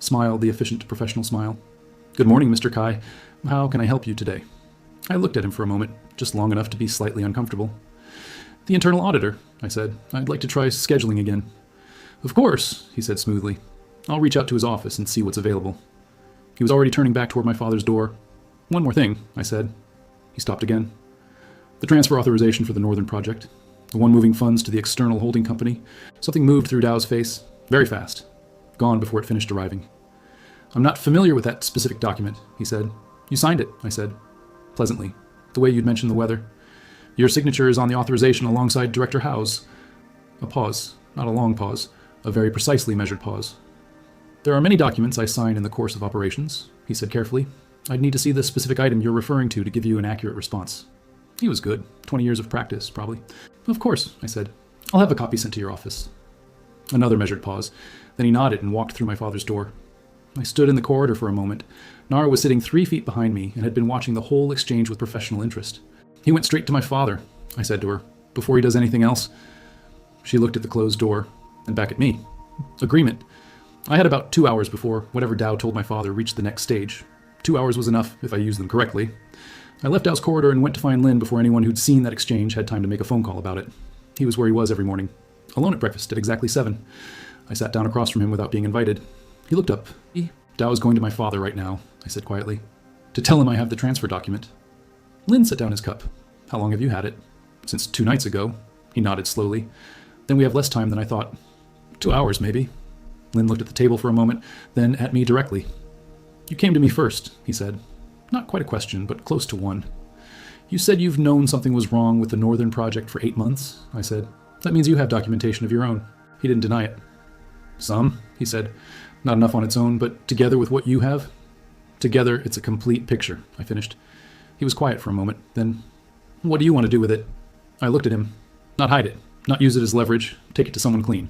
A: smiled the efficient professional smile. "Good morning, Mr. Kai. How can I help you today?" I looked at him for a moment, just long enough to be slightly uncomfortable. "The internal auditor," I said. "I'd like to try scheduling again." "Of course," he said smoothly. "I'll reach out to his office and see what's available." He was already turning back toward my father's door. "One more thing," I said. He stopped again. "The transfer authorization for the Northern project. The one moving funds to the external holding company." Something moved through Dao's face, very fast. Gone before it finished arriving. "I'm not familiar with that specific document," he said. "You signed it," I said, pleasantly, the way you'd mentioned the weather. "Your signature is on the authorization alongside Director Howe's." A pause, not a long pause, a very precisely measured pause. "There are many documents I sign in the course of operations," he said carefully. "I'd need to see the specific item you're referring to give you an accurate response." He was good. 20 years of practice, probably. "Of course," I said. "I'll have a copy sent to your office." Another measured pause. Then he nodded and walked through my father's door. I stood in the corridor for a moment. Nara was sitting 3 feet behind me and had been watching the whole exchange with professional interest. "He went straight to my father," I said to her, "before he does anything else." She looked at the closed door and back at me. Agreement. I had about 2 hours before whatever Dao told my father reached the next stage. 2 hours was enough if I used them correctly. I left Dao's corridor and went to find Lynn before anyone who'd seen that exchange had time to make a phone call about it. He was where he was every morning, alone at breakfast at exactly 7. I sat down across from him without being invited. He looked up. "Dao is going to my father right now," I said quietly, "to tell him I have the transfer document." Lynn set down his cup. "How long have you had it?" "Since 2 nights ago." He nodded slowly. "Then we have less time than I thought." 2 hours, maybe." Lynn looked at the table for a moment, then at me directly. "You came to me first," he said. Not quite a question, but close to one. "You said you've known something was wrong with the Northern project for 8 months," I said. "That means you have documentation of your own." He didn't deny it. "Some," he said. "Not enough on its own, but together with what you have?" "Together, it's a complete picture," I finished. He was quiet for a moment, then, What do you want to do with it? I looked at him. Not hide it. Not use it as leverage. Take it to someone clean.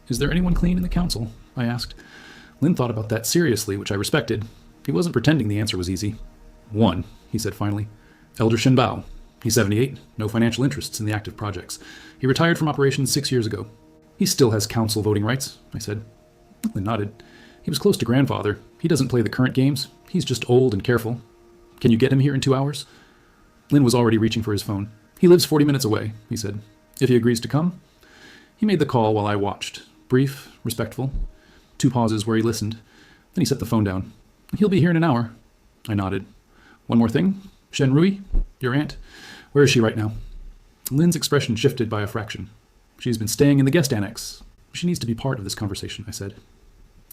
A: Is there anyone clean in the council? I asked. Lynn thought about that seriously, which I respected. He wasn't pretending the answer was easy. One, he said finally. Elder Shen. He's 78, no financial interests in the active projects. He retired from operations 6 years ago. He still has council voting rights, I said. Lynn nodded. He was close to grandfather. He doesn't play the current games. He's just old and careful. Can you get him here in 2 hours? Lynn was already reaching for his phone. He lives 40 minutes away, he said. If he agrees to come? He made the call while I watched. Brief, respectful. 2 pauses where he listened. Then he set the phone down. He'll be here in an hour. I nodded. One more thing. Shen, your aunt. Where is she right now? Lynn's expression shifted by a fraction. She's been staying in the guest annex. She needs to be part of this conversation, I said.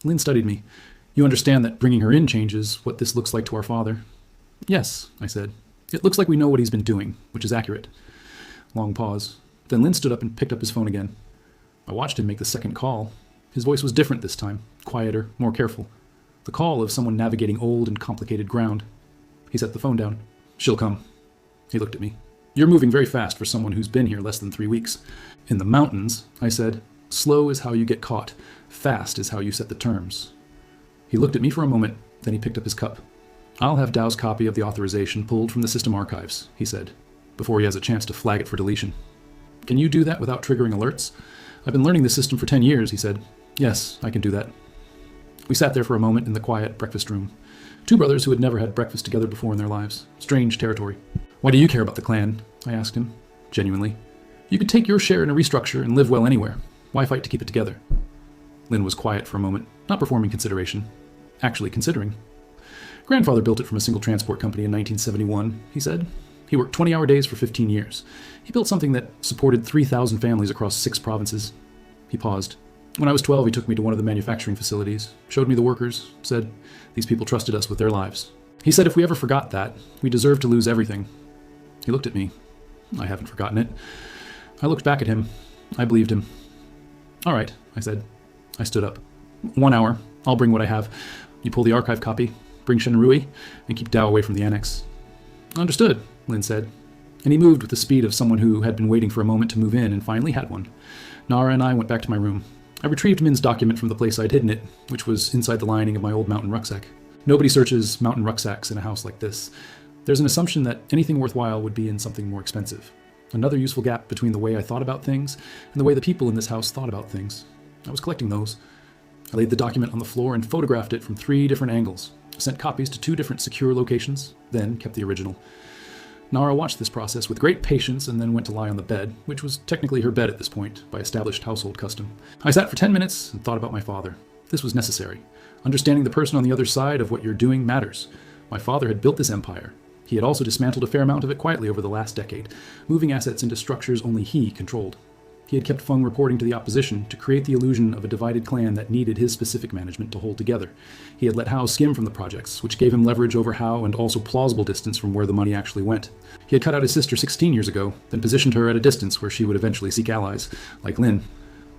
A: Lynn studied me. You understand that bringing her in changes what this looks like to our father? Yes, I said. It looks like we know what he's been doing, which is accurate. Long pause. Then Lynn stood up and picked up his phone again. I watched him make the second call. His voice was different this time, quieter, more careful. The call of someone navigating old and complicated ground. He set the phone down. She'll come. He looked at me. You're moving very fast for someone who's been here less than 3 weeks. In the mountains, I said, slow is how you get caught. Fast is how you set the terms. He looked at me for a moment, then he picked up his cup. I'll have Dow's copy of the authorization pulled from the system archives, he said, before he has a chance to flag it for deletion. Can you do that without triggering alerts? I've been learning the system for 10 years, he said. Yes, I can do that. We sat there for a moment in the quiet breakfast room. 2 brothers who had never had breakfast together before in their lives. Strange territory. Why do you care about the clan? I asked him, genuinely. You could take your share in a restructure and live well anywhere. Why fight to keep it together? Lynn was quiet for a moment, not performing consideration. Actually considering. Grandfather built it from a single transport company in 1971, he said. He worked 20-hour days for 15 years. He built something that supported 3,000 families across 6 provinces. He paused. When I was 12, he took me to one of the manufacturing facilities, showed me the workers, said, these people trusted us with their lives. He said if we ever forgot that, we deserved to lose everything. He looked at me. I haven't forgotten it. I looked back at him. I believed him. All right, I said. I stood up. 1 hour. I'll bring what I have. You pull the archive copy, bring Shen and keep Dao away from the annex. Understood, Lynn said. And he moved with the speed of someone who had been waiting for a moment to move in and finally had one. Nara and I went back to my room. I retrieved Min's document from the place I'd hidden it, which was inside the lining of my old mountain rucksack. Nobody searches mountain rucksacks in a house like this. There's an assumption that anything worthwhile would be in something more expensive. Another useful gap between the way I thought about things and the way the people in this house thought about things. I was collecting those. I laid the document on the floor and photographed it from 3 different angles, sent copies to 2 different secure locations, then kept the original. Nara watched this process with great patience and then went to lie on the bed, which was technically her bed at this point, by established household custom. I sat for 10 minutes and thought about my father. This was necessary. Understanding the person on the other side of what you're doing matters. My father had built this empire. He had also dismantled a fair amount of it quietly over the last decade, moving assets into structures only he controlled. He had kept Feng reporting to the opposition to create the illusion of a divided clan that needed his specific management to hold together. He had let Hao skim from the projects, which gave him leverage over Hao and also plausible distance from where the money actually went. He had cut out his sister 16 years ago, then positioned her at a distance where she would eventually seek allies, like Lynn,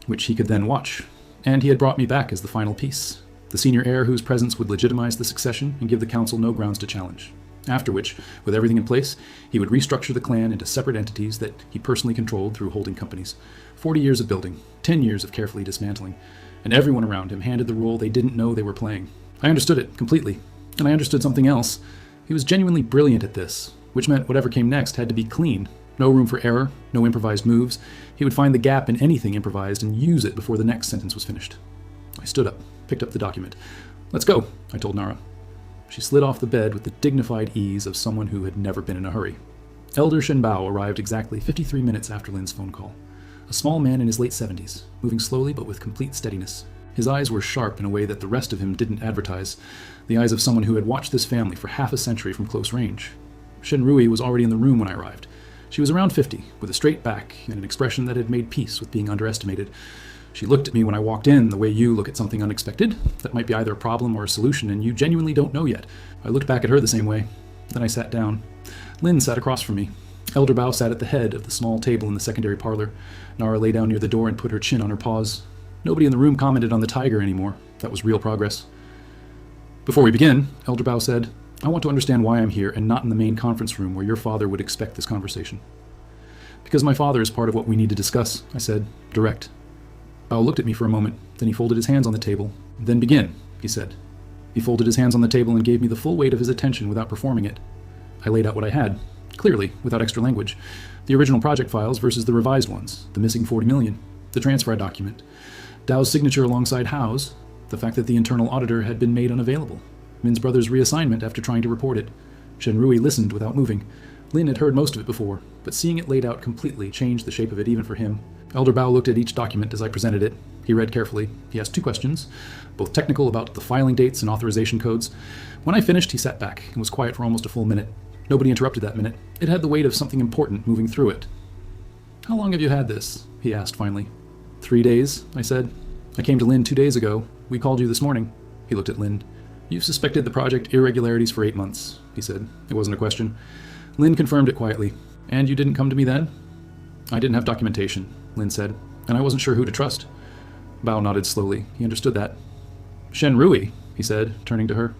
A: which he could then watch. And he had brought me back as the final piece, the senior heir whose presence would legitimize the succession and give the council no grounds to challenge. After which, with everything in place, he would restructure the clan into separate entities that he personally controlled through holding companies. 40 years of building, 10 years of carefully dismantling, and everyone around him handed the role they didn't know they were playing. I understood it completely, and I understood something else. He was genuinely brilliant at this, which meant whatever came next had to be clean. No room for error, no improvised moves. He would find the gap in anything improvised and use it before the next sentence was finished. I stood up, picked up the document. Let's go, I told Nara. She slid off the bed with the dignified ease of someone who had never been in a hurry. Elder Shen arrived exactly 53 minutes after Lynn's phone call. A small man in his late 70s, moving slowly but with complete steadiness. His eyes were sharp in a way that the rest of him didn't advertise, the eyes of someone who had watched this family for half a century from close range. Shen was already in the room when I arrived. She was around 50, with a straight back and an expression that had made peace with being underestimated. She looked at me when I walked in the way you look at something unexpected, that might be either a problem or a solution and you genuinely don't know yet. I looked back at her the same way. Then I sat down. Lynn sat across from me. Elder Bao sat at the head of the small table in the secondary parlor. Nara lay down near the door and put her chin on her paws. Nobody in the room commented on the tiger anymore. That was real progress. Before we begin, Elder Bao said, I want to understand why I'm here and not in the main conference room where your father would expect this conversation. Because my father is part of what we need to discuss, I said, direct. Bao looked at me for a moment, then he folded his hands on the table. Then begin, he said. He folded his hands on the table and gave me the full weight of his attention without performing it. I laid out what I had, clearly, without extra language. The original project files versus the revised ones, the missing 40 million, the transfer document, Dao's signature alongside Hao's, the fact that the internal auditor had been made unavailable, Min's brother's reassignment after trying to report it. Shen listened without moving. Lynn had heard most of it before, but seeing it laid out completely changed the shape of it even for him. Elder Bao looked at each document as I presented it. He read carefully. He asked 2 questions, both technical about the filing dates and authorization codes. When I finished, he sat back and was quiet for almost a full minute. Nobody interrupted that minute. It had the weight of something important moving through it. How long have you had this? He asked finally. 3 days, I said. I came to Lynn 2 days ago. We called you this morning. He looked at Lynn. You've suspected the project irregularities for 8 months, he said. It wasn't a question. Lynn confirmed it quietly. And you didn't come to me then? I didn't have documentation, Lynn said, and I wasn't sure who to trust. Bao nodded slowly. He understood that. Shen, he said, turning to her.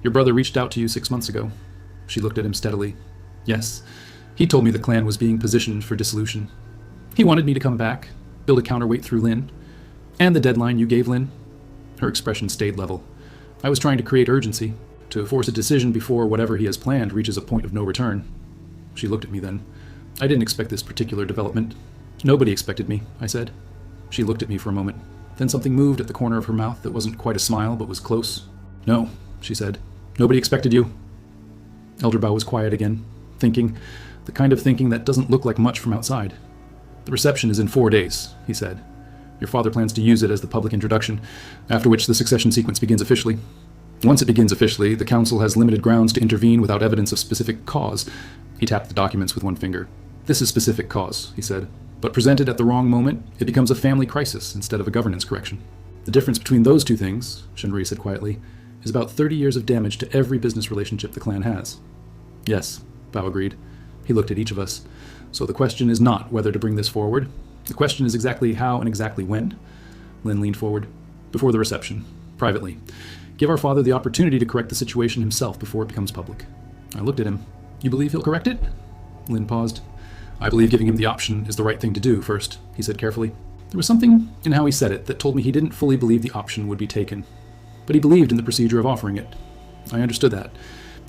A: Your brother reached out to you 6 months ago. She looked at him steadily. Yes. He told me the clan was being positioned for dissolution. He wanted me to come back, build a counterweight through Lynn. And the deadline you gave Lynn? Her expression stayed level. I was trying to create urgency, to force a decision before whatever he has planned reaches a point of no return. She looked at me then. I didn't expect this particular development. Nobody expected me, I said. She looked at me for a moment. Then something moved at the corner of her mouth that wasn't quite a smile, but was close. No, she said. Nobody expected you. Elder Bao was quiet again, thinking, the kind of thinking that doesn't look like much from outside. The reception is in 4 days, he said. Your father plans to use it as the public introduction, after which the succession sequence begins officially. Once it begins officially, the council has limited grounds to intervene without evidence of specific cause. He tapped the documents with one finger. This is specific cause, he said. But presented at the wrong moment, it becomes a family crisis instead of a governance correction. The difference between those two things, Shen said quietly, is about 30 years of damage to every business relationship the clan has. Yes, Bao agreed. He looked at each of us. So the question is not whether to bring this forward. The question is exactly how and exactly when. Lynn leaned forward. Before the reception. Privately. Give our father the opportunity to correct the situation himself before it becomes public. I looked at him. You believe he'll correct it? Lynn paused. I believe giving him the option is the right thing to do first, he said carefully. There was something in how he said it that told me he didn't fully believe the option would be taken. But he believed in the procedure of offering it. I understood that.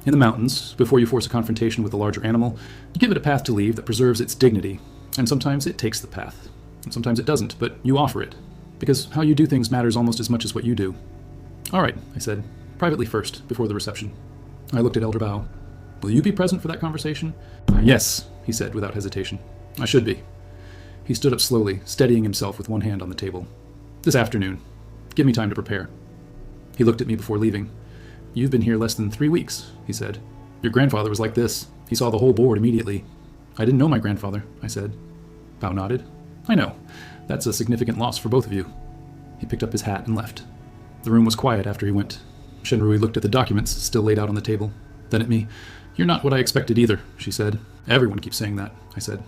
A: In the mountains, before you force a confrontation with a larger animal, you give it a path to leave that preserves its dignity. And sometimes it takes the path. And sometimes it doesn't, but you offer it. Because how you do things matters almost as much as what you do. All right, I said, privately first, before the reception. I looked at Elder Bao. Will you be present for that conversation? Yes, he said without hesitation. I should be. He stood up slowly, steadying himself with one hand on the table. This afternoon. Give me time to prepare. He looked at me before leaving. You've been here less than 3 weeks, he said. Your grandfather was like this. He saw the whole board immediately. I didn't know my grandfather, I said. Bao nodded. I know. That's a significant loss for both of you. He picked up his hat and left. The room was quiet after he went. Shen looked at the documents still laid out on the table. Then at me. You're not what I expected either, she said. Everyone keeps saying that, I said.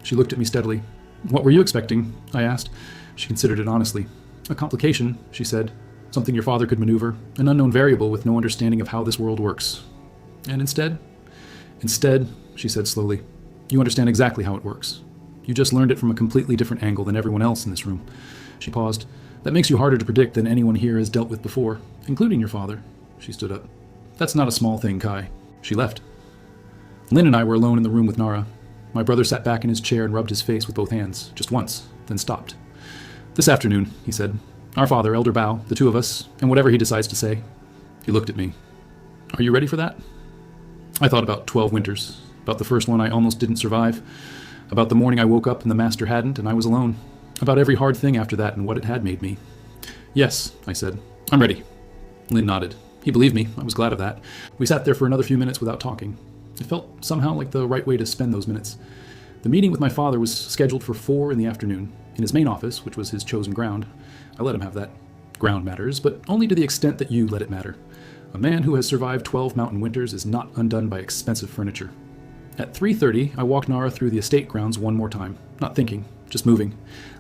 A: She looked at me steadily. What were you expecting? I asked. She considered it honestly. A complication, she said. Something your father could maneuver. An unknown variable with no understanding of how this world works. And instead, she said slowly, you understand exactly how it works. You just learned it from a completely different angle than everyone else in this room. She paused. That makes you harder to predict than anyone here has dealt with before, including your father. She stood up. That's not a small thing, Kai. She left. Lynn and I were alone in the room with Nara. My brother sat back in his chair and rubbed his face with both hands, just once, then stopped. This afternoon, he said. Our father, Elder Bao, the two of us, and whatever he decides to say. He looked at me. Are you ready for that? I thought about 12 winters, about the first one I almost didn't survive, about the morning I woke up and the master hadn't and I was alone, about every hard thing after that and what it had made me. Yes, I said. I'm ready. Lynn nodded. He believed me. I was glad of that. We sat there for another few minutes without talking. It felt somehow like the right way to spend those minutes. The meeting with my father was scheduled for 4 in the afternoon, in his main office, which was his chosen ground. I let him have that. Ground matters, but only to the extent that you let it matter. A man who has survived 12 mountain winters is not undone by expensive furniture. At 3:30, I walked Nara through the estate grounds one more time, not thinking, just moving,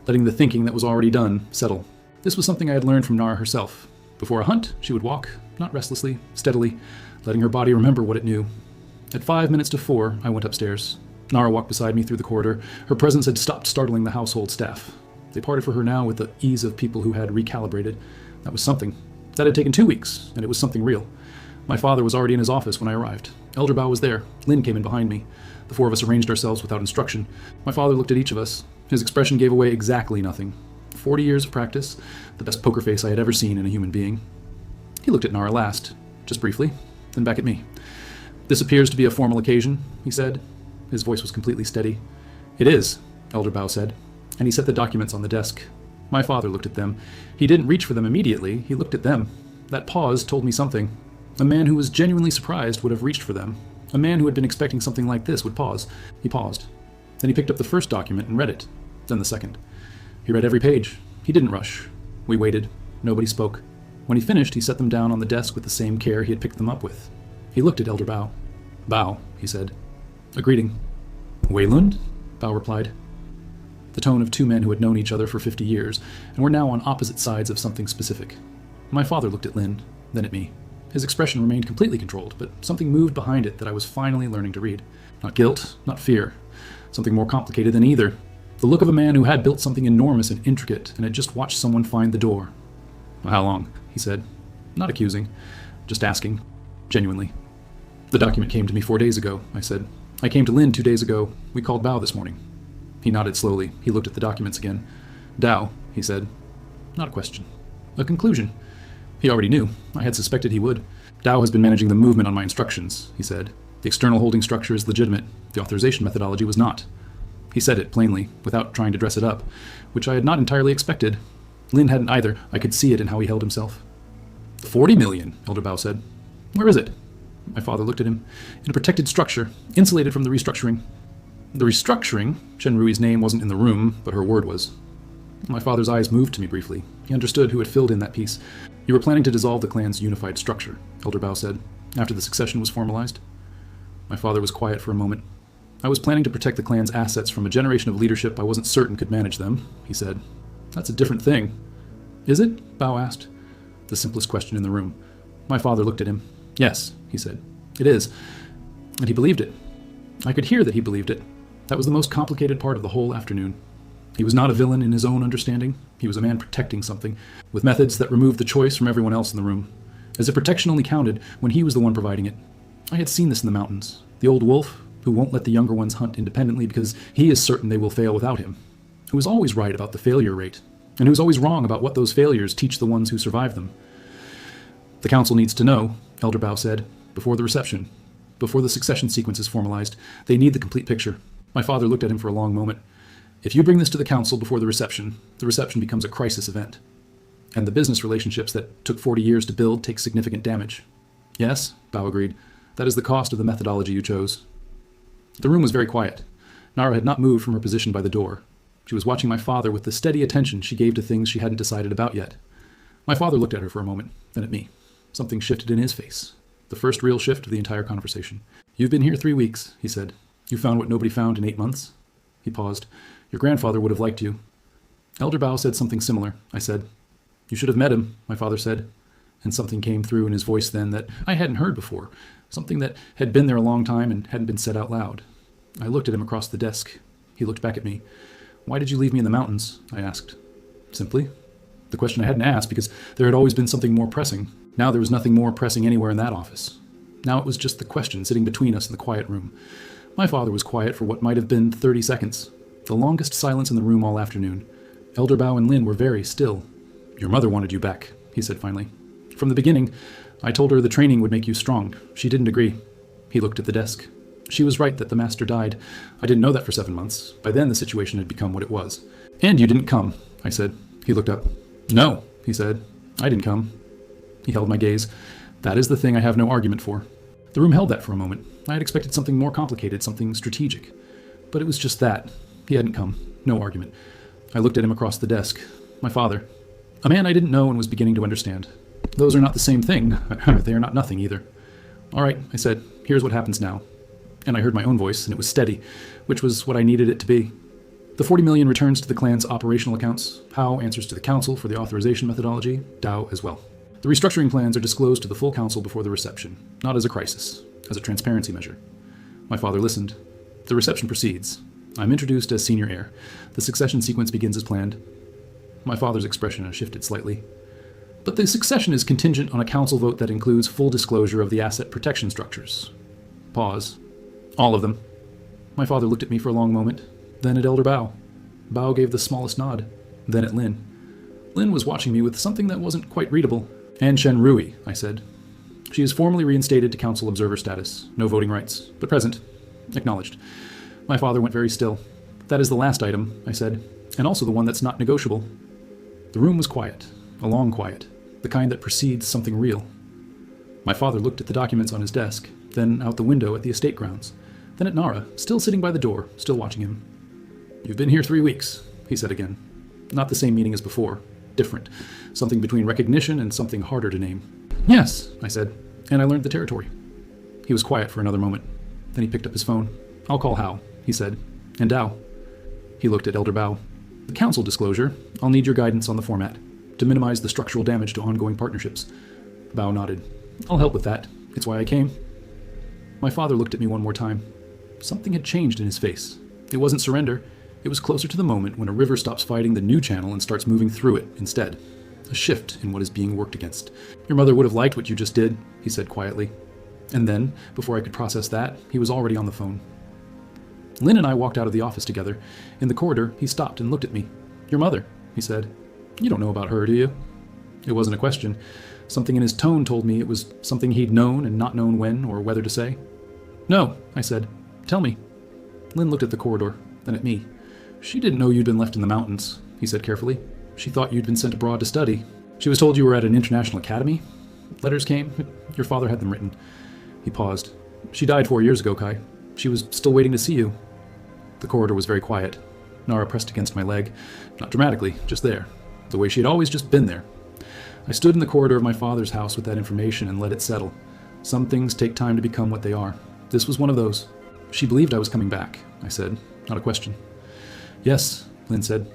A: letting the thinking that was already done settle. This was something I had learned from Nara herself. Before a hunt, she would walk, not restlessly, steadily, letting her body remember what it knew. At 5 minutes to 4, I went upstairs. Nara walked beside me through the corridor. Her presence had stopped startling the household staff. They parted for her now with the ease of people who had recalibrated. That was something. That had taken 2 weeks, and it was something real. My father was already in his office when I arrived. Elder Bao was there. Lynn came in behind me. The four of us arranged ourselves without instruction. My father looked at each of us. His expression gave away exactly nothing. 40 years of practice, the best poker face I had ever seen in a human being. He looked at Nara last, just briefly, then back at me. "This appears to be a formal occasion," he said. His voice was completely steady. "It is," Elder Bao said, and he set the documents on the desk. My father looked at them. He didn't reach for them immediately. He looked at them. That pause told me something. A man who was genuinely surprised would have reached for them. A man who had been expecting something like this would pause. He paused. Then he picked up the first document and read it. Then the second. He read every page. He didn't rush. We waited. Nobody spoke. When he finished, he set them down on the desk with the same care he had picked them up with. He looked at Elder Bao. "Bao," he said. "A greeting." "Weilund?" Bao replied. The tone of two men who had known each other for 50 years and were now on opposite sides of something specific. My father looked at Lynn, then at me. His expression remained completely controlled, but something moved behind it that I was finally learning to read. Not guilt, not fear. Something more complicated than either. The look of a man who had built something enormous and intricate and had just watched someone find the door. "How long?" he said. Not accusing, just asking. Genuinely. "The document came to me 4 days ago," I said. "I came to Lynn 2 days ago. We called Bao this morning." He nodded slowly. He looked at the documents again. "Dao," he said. Not a question. A conclusion. He already knew. I had suspected he would. "Dao has been managing the movement on my instructions," he said. "The external holding structure is legitimate. The authorization methodology was not." He said it plainly, without trying to dress it up, which I had not entirely expected. Lynn hadn't either. I could see it in how he held himself. 40 million, Elder Bao said. "Where is it?" My father looked at him. "In a protected structure, insulated from the restructuring." The restructuring? Shen Rui's name wasn't in the room, but her word was. My father's eyes moved to me briefly. He understood who had filled in that piece. "You were planning to dissolve the clan's unified structure," Elder Bao said, "after the succession was formalized." My father was quiet for a moment. "I was planning to protect the clan's assets from a generation of leadership I wasn't certain could manage them," he said. "That's a different thing." "Is it?" Bao asked. The simplest question in the room. My father looked at him. "Yes," he said. "It is." And he believed it. I could hear that he believed it. That was the most complicated part of the whole afternoon. He was not a villain in his own understanding. He was a man protecting something, with methods that removed the choice from everyone else in the room. As if protection only counted when he was the one providing it. I had seen this in the mountains. The old wolf, who won't let the younger ones hunt independently because he is certain they will fail without him. Who is always right about the failure rate, and who is always wrong about what those failures teach the ones who survive them. "The council needs to know," Elder Bao said, "before the reception. Before the succession sequence is formalized, they need the complete picture." My father looked at him for a long moment. "If you bring this to the council before the reception becomes a crisis event. And the business relationships that took 40 years to build take significant damage." "Yes," Bao agreed. "That is the cost of the methodology you chose." The room was very quiet. Nara had not moved from her position by the door. She was watching my father with the steady attention she gave to things she hadn't decided about yet. My father looked at her for a moment, then at me. Something shifted in his face. The first real shift of the entire conversation. "You've been here 3 weeks," he said. "You found what nobody found in 8 months?" He paused. "Your grandfather would have liked you." Elder Bao said something similar, I said. "You should have met him," my father said. And something came through in his voice then that I hadn't heard before. Something that had been there a long time and hadn't been said out loud. I looked at him across the desk. He looked back at me. "Why did you leave me in the mountains?" I asked. Simply. The question I hadn't asked because there had always been something more pressing. Now there was nothing more pressing anywhere in that office. Now it was just the question sitting between us in the quiet room. My father was quiet for what might have been 30 seconds. The longest silence in the room all afternoon. Elder Bao and Lynn were very still. "Your mother wanted you back," he said finally. "From the beginning, I told her the training would make you strong. She didn't agree." He looked at the desk. "She was right that the master died. I didn't know that for 7 months. By then the situation had become what it was." "And you didn't come," I said. He looked up. "No," he said. "I didn't come." He held my gaze. "That is the thing I have no argument for." The room held that for a moment. I had expected something more complicated, something strategic. But it was just that. He hadn't come. No argument. I looked at him across the desk. My father. A man I didn't know and was beginning to understand. Those are not the same thing. They are not nothing either. "All right," I said. "Here's what happens now." And I heard my own voice, and it was steady, which was what I needed it to be. "The 40 million returns to the clan's operational accounts. Hao answers to the council for the authorization methodology. Dao as well. The restructuring plans are disclosed to the full council before the reception, not as a crisis, as a transparency measure. My father listened. The reception proceeds. I'm introduced as senior heir. The succession sequence begins as planned. My father's expression has shifted slightly. But the succession is contingent on a council vote that includes full disclosure of the asset protection structures. Pause. All of them. My father looked at me for a long moment, then at Elder Bao. Bao gave the smallest nod, then at Lynn. Lynn was watching me with something that wasn't quite readable. And Shen Rui, I said. She is formally reinstated to council observer status. No voting rights, but present. Acknowledged. My father went very still. That is the last item, I said, and also the one that's not negotiable. The room was quiet, a long quiet, the kind that precedes something real. My father looked at the documents on his desk, then out the window at the estate grounds, then at Nara, still sitting by the door, still watching him. You've been here 3 weeks, he said again. Not the same meaning as before. Different. Something between recognition and something harder to name. Yes, I said, and I learned the territory. He was quiet for another moment. Then he picked up his phone. I'll call Hao, he said. And Dao. He looked at Elder Bao. The council disclosure, I'll need your guidance on the format, to minimize the structural damage to ongoing partnerships. Bao nodded. I'll help with that. It's why I came. My father looked at me one more time. Something had changed in his face. It wasn't surrender. It was closer to the moment when a river stops fighting the new channel and starts moving through it instead. A shift in what is being worked against. Your mother would have liked what you just did, he said quietly. And then, before I could process that, he was already on the phone. Lynn and I walked out of the office together. In the corridor, he stopped and looked at me. Your mother, he said. You don't know about her, do you? It wasn't a question. Something in his tone told me it was something he'd known and not known when or whether to say. No, I said. Tell me. Lynn looked at the corridor, then at me. She didn't know you'd been left in the mountains, he said carefully. She thought you'd been sent abroad to study. She was told you were at an international academy. Letters came. Your father had them written. He paused. She died 4 years ago, Kai. She was still waiting to see you. The corridor was very quiet. Nara pressed against my leg. Not dramatically, just there. The way she had always just been there. I stood in the corridor of my father's house with that information and let it settle. Some things take time to become what they are. This was one of those. She believed I was coming back, I said. Not a question. Yes, Lynn said.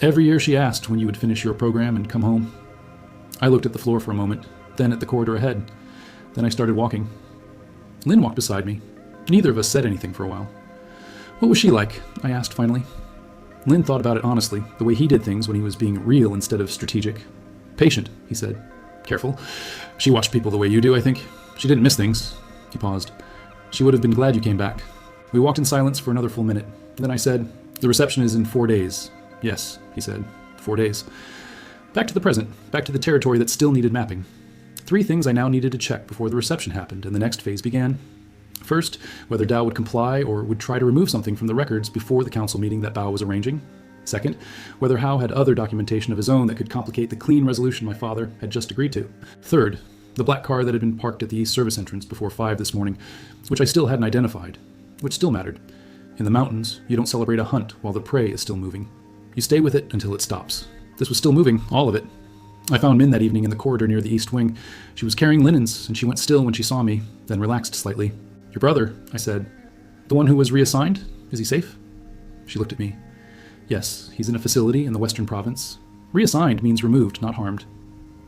A: Every year she asked when you would finish your program and come home. I looked at the floor for a moment, then at the corridor ahead. Then I started walking. Lynn walked beside me. Neither of us said anything for a while. What was she like? I asked finally. Lynn thought about it honestly, the way he did things when he was being real instead of strategic. Patient, he said. Careful. She watched people the way you do, I think. She didn't miss things. He paused. She would have been glad you came back. We walked in silence for another full minute. Then I said, the reception is in 4 days. Yes, he said. 4 days. Back to the present. Back to the territory that still needed mapping. 3 things I now needed to check before the reception happened and the next phase began. First, whether Dao would comply or would try to remove something from the records before the council meeting that Bao was arranging. Second, whether Hao had other documentation of his own that could complicate the clean resolution my father had just agreed to. Third, the black car that had been parked at the east service entrance before 5 this morning, which I still hadn't identified, which still mattered. In the mountains, you don't celebrate a hunt while the prey is still moving. You stay with it until it stops. This was still moving, all of it. I found Min that evening in the corridor near the east wing. She was carrying linens, and she went still when she saw me, then relaxed slightly. Your brother, I said. The one who was reassigned? Is he safe? She looked at me. Yes, he's in a facility in the western province. Reassigned means removed, not harmed.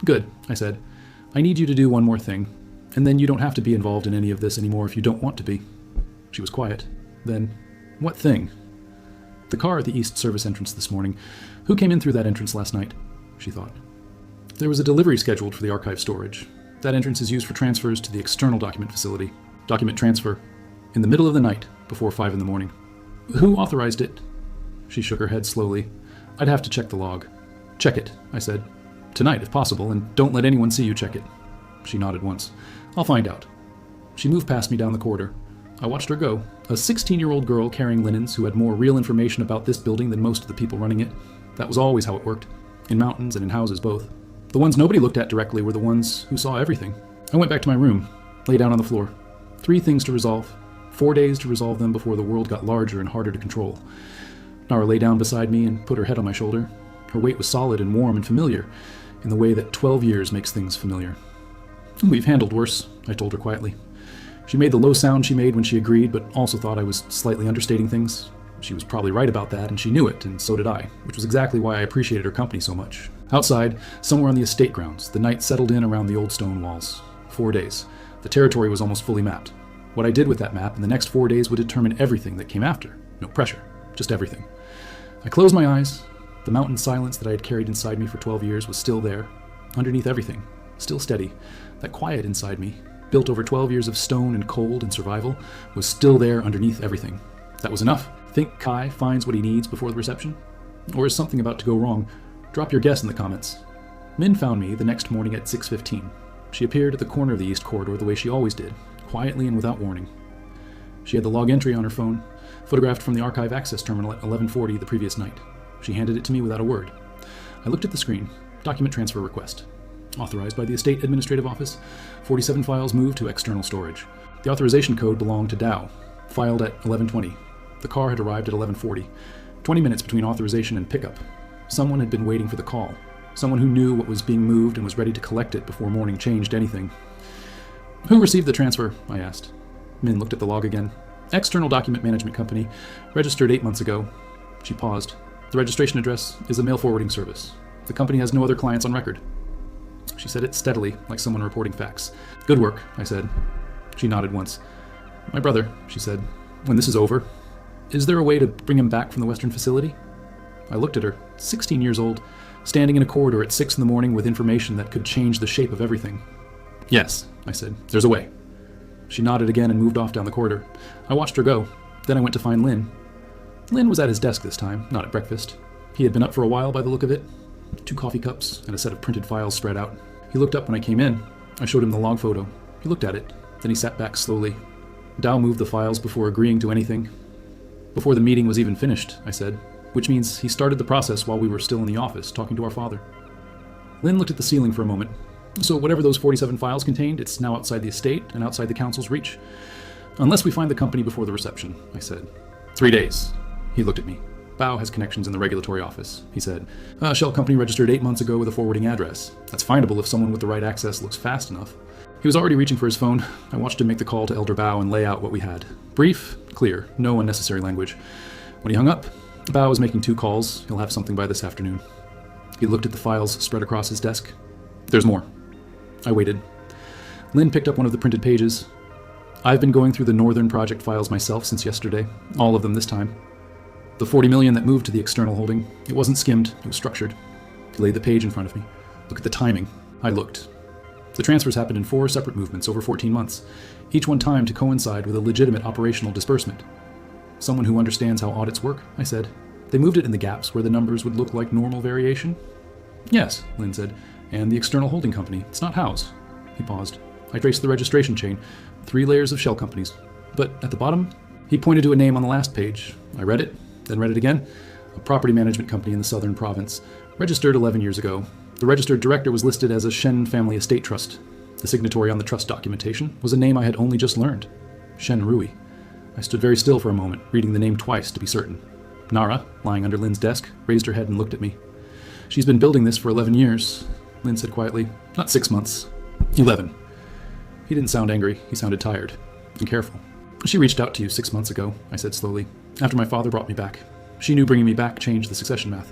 A: Good, I said. I need you to do one more thing, and then you don't have to be involved in any of this anymore if you don't want to be. She was quiet. Then, what thing? The car at the east service entrance this morning. Who came in through that entrance last night? She thought. There was a delivery scheduled for the archive storage. That entrance is used for transfers to the external document facility. Document transfer. In the middle of the night, before 5 in the morning. Who authorized it? She shook her head slowly. I'd have to check the log. Check it, I said. Tonight, if possible, and don't let anyone see you check it. She nodded once. I'll find out. She moved past me down the corridor. I watched her go, a 16-year-old girl carrying linens who had more real information about this building than most of the people running it. That was always how it worked, in mountains and in houses both. The ones nobody looked at directly were the ones who saw everything. I went back to my room, lay down on the floor. 3 things to resolve. 4 days to resolve them before the world got larger and harder to control. Nara lay down beside me and put her head on my shoulder. Her weight was solid and warm and familiar, in the way that 12 years makes things familiar. We've handled worse, I told her quietly. She made the low sound she made when she agreed, but also thought I was slightly understating things. She was probably right about that, and she knew it, and so did I, which was exactly why I appreciated her company so much. Outside, somewhere on the estate grounds, the night settled in around the old stone walls. 4 days. The territory was almost fully mapped. What I did with that map in the next 4 days would determine everything that came after. No pressure, just everything. I closed my eyes. The mountain silence that I had carried inside me for 12 years was still there, underneath everything, still steady. That quiet inside me, built over 12 years of stone and cold and survival, was still there underneath everything. That was enough. Think Kai finds what he needs before the reception? Or is something about to go wrong? Drop your guess in the comments. Min found me the next morning at 6:15. She appeared at the corner of the East Corridor the way she always did, quietly and without warning. She had the log entry on her phone, photographed from the archive access terminal at 11:40 the previous night. She handed it to me without a word. I looked at the screen. Document transfer request. Authorized by the Estate Administrative Office. 47 files moved to external storage. The authorization code belonged to Dow. Filed at 11:20. The car had arrived at 11:40. 20 minutes between authorization and pickup. Someone had been waiting for the call. Someone who knew what was being moved and was ready to collect it before morning changed anything. Who received the transfer? I asked. Min looked at the log again. External Document Management Company. Registered 8 months ago. She paused. The registration address is a mail forwarding service. The company has no other clients on record. She said it steadily, like someone reporting facts. Good work, I said. She nodded once. My brother, she said, when this is over, is there a way to bring him back from the Western facility? I looked at her, 16 years old, standing in a corridor at 6 in the morning with information that could change the shape of everything. Yes, I said, there's a way. She nodded again and moved off down the corridor. I watched her go. Then I went to find Lynn. Lynn was at his desk this time, not at breakfast. He had been up for a while by the look of it. 2 coffee cups and a set of printed files spread out. He looked up when I came in. I showed him the log photo. He looked at it. Then he sat back slowly. Dow moved the files before agreeing to anything. Before the meeting was even finished, I said, which means he started the process while we were still in the office talking to our father. Lynn looked at the ceiling for a moment. So whatever those 47 files contained, it's now outside the estate and outside the council's reach. Unless we find the company before the reception, I said. 3 days. He looked at me. Bao has connections in the regulatory office, he said. A shell company registered 8 months ago with a forwarding address. That's findable if someone with the right access looks fast enough. He was already reaching for his phone. I watched him make the call to Elder Bao and lay out what we had. Brief, clear, no unnecessary language. When he hung up, Bao was making 2 calls. He'll have something by this afternoon. He looked at the files spread across his desk. There's more. I waited. Lynn picked up one of the printed pages. I've been going through the Northern Project files myself since yesterday. All of them this time. The 40 million that moved to the external holding, it wasn't skimmed, it was structured. He laid the page in front of me. Look at the timing. I looked. The transfers happened in 4 separate movements over 14 months, each one timed to coincide with a legitimate operational disbursement. Someone who understands how audits work, I said. They moved it in the gaps where the numbers would look like normal variation? Yes, Lynn said, and the external holding company. It's not House. He paused. I traced the registration chain, 3 layers of shell companies. But at the bottom, he pointed to a name on the last page. I read it, then read it again. A property management company in the southern province, registered 11 years ago. The registered director was listed as a Shen family estate trust. The signatory on the trust documentation was a name I had only just learned. Shen Rui. I stood very still for a moment, reading the name twice to be certain. Nara, lying under Lynn's desk, raised her head and looked at me. She's been building this for 11 years, Lynn said quietly. Not 6 months. 11. He didn't sound angry. He sounded tired and careful. She reached out to you 6 months ago, I said slowly, after my father brought me back. She knew bringing me back changed the succession math.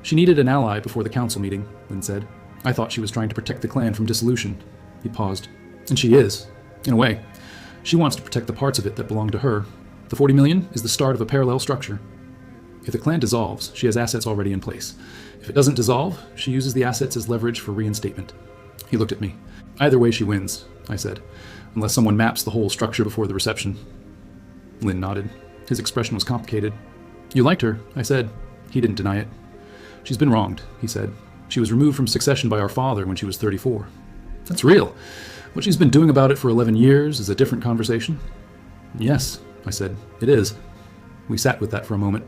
A: She needed an ally before the council meeting, Lynn said. I thought she was trying to protect the clan from dissolution. He paused. And she is, in a way. She wants to protect the parts of it that belong to her. The 40 million is the start of a parallel structure. If the clan dissolves, she has assets already in place. If it doesn't dissolve, she uses the assets as leverage for reinstatement. He looked at me. Either way she wins, I said, unless someone maps the whole structure before the reception. Lynn nodded. His expression was complicated. You liked her, I said. He didn't deny it. She's been wronged, he said. She was removed from succession by our father when she was 34. That's real. What she's been doing about it for 11 years is a different conversation. Yes, I said, it is. We sat with that for a moment.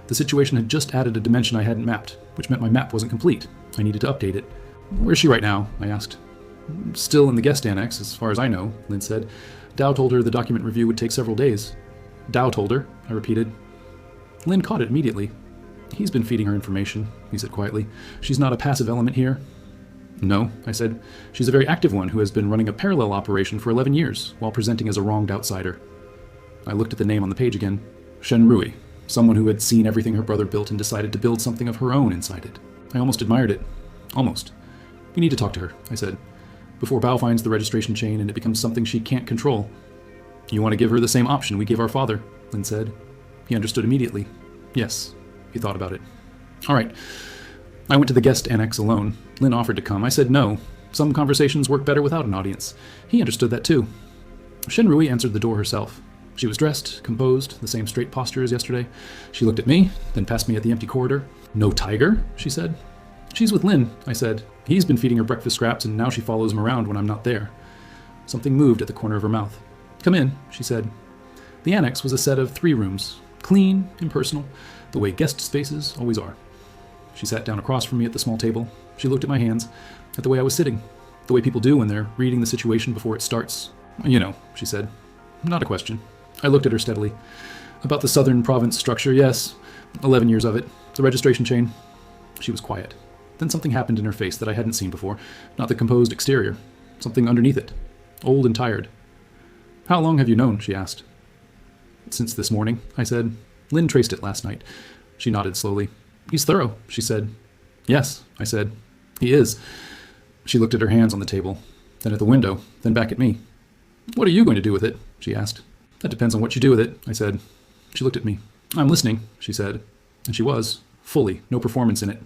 A: The situation had just added a dimension I hadn't mapped, which meant my map wasn't complete. I needed to update it. Where's she right now? I asked. Still in the guest annex, as far as I know, Lynn said. Dow told her the document review would take several days. Dow told her, I repeated. Lynn caught it immediately. He's been feeding her information, he said quietly. She's not a passive element here. No, I said. She's a very active one who has been running a parallel operation for 11 years, while presenting as a wronged outsider. I looked at the name on the page again. Shen Rui, someone who had seen everything her brother built and decided to build something of her own inside it. I almost admired it. Almost. We need to talk to her, I said, before Bao finds the registration chain and it becomes something she can't control. You want to give her the same option we gave our father, Lynn said. He understood immediately. Yes, he thought about it. All right. I went to the guest annex alone. Lynn offered to come. I said no. Some conversations work better without an audience. He understood that too. Shen Rui answered the door herself. She was dressed, composed, the same straight posture as yesterday. She looked at me, then past me at the empty corridor. No tiger, she said. She's with Lynn, I said. He's been feeding her breakfast scraps and now she follows him around when I'm not there. Something moved at the corner of her mouth. Come in, she said. The annex was a set of 3 rooms, clean, impersonal, the way guest spaces always are. She sat down across from me at the small table. She looked at my hands, at the way I was sitting, the way people do when they're reading the situation before it starts. You know, she said. Not a question. I looked at her steadily. About the southern province structure, yes. 11 years of it. The registration chain. She was quiet. Then something happened in her face that I hadn't seen before. Not the composed exterior. Something underneath it. Old and tired. How long have you known? She asked. Since this morning, I said. Lynn traced it last night. She nodded slowly. He's thorough, she said. Yes, I said. He is. She looked at her hands on the table, then at the window, then back at me. What are you going to do with it? She asked. That depends on what you do with it, I said. She looked at me. I'm listening, she said. And she was, fully, no performance in it.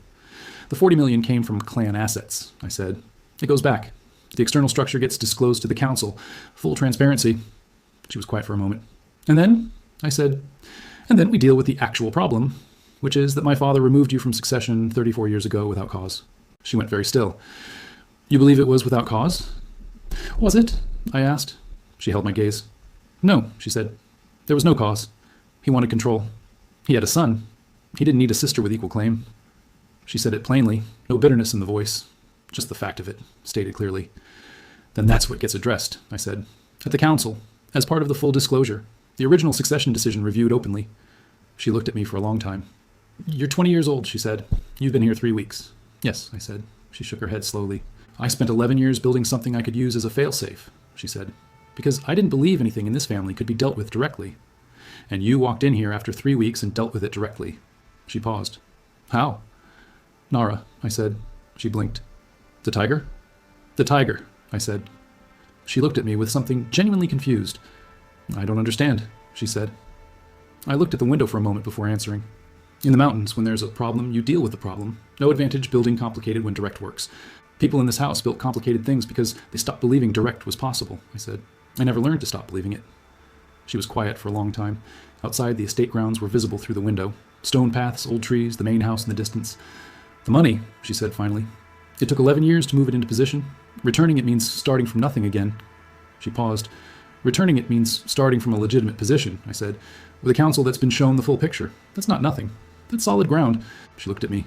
A: The 40 million came from clan assets, I said. It goes back. The external structure gets disclosed to the council. Full transparency. She was quiet for a moment. And then, I said, and then we deal with the actual problem, which is that my father removed you from succession 34 years ago without cause. She went very still. You believe it was without cause? Was it? I asked. She held my gaze. No, she said. There was no cause. He wanted control. He had a son. He didn't need a sister with equal claim. She said it plainly, no bitterness in the voice. Just the fact of it, stated clearly. Then that's what gets addressed, I said. At the council, as part of the full disclosure. The original succession decision reviewed openly. She looked at me for a long time. You're 20 years old, she said. You've been here 3 weeks. Yes, I said. She shook her head slowly. I spent 11 years building something I could use as a failsafe, she said, because I didn't believe anything in this family could be dealt with directly. And you walked in here after 3 weeks and dealt with it directly. She paused. How? Nara, I said. She blinked. The tiger? The tiger, I said. She looked at me with something genuinely confused. I don't understand, she said. I looked at the window for a moment before answering. In the mountains, when there's a problem, you deal with the problem. No advantage building complicated when direct works. People in this house built complicated things because they stopped believing direct was possible, I said. I never learned to stop believing it. She was quiet for a long time. Outside, the estate grounds were visible through the window. Stone paths, old trees, the main house in the distance. The money, she said finally. It took 11 years to move it into position. Returning it means starting from nothing again. She paused. Returning it means starting from a legitimate position, I said, with a council that's been shown the full picture. That's not nothing. That's solid ground. She looked at me.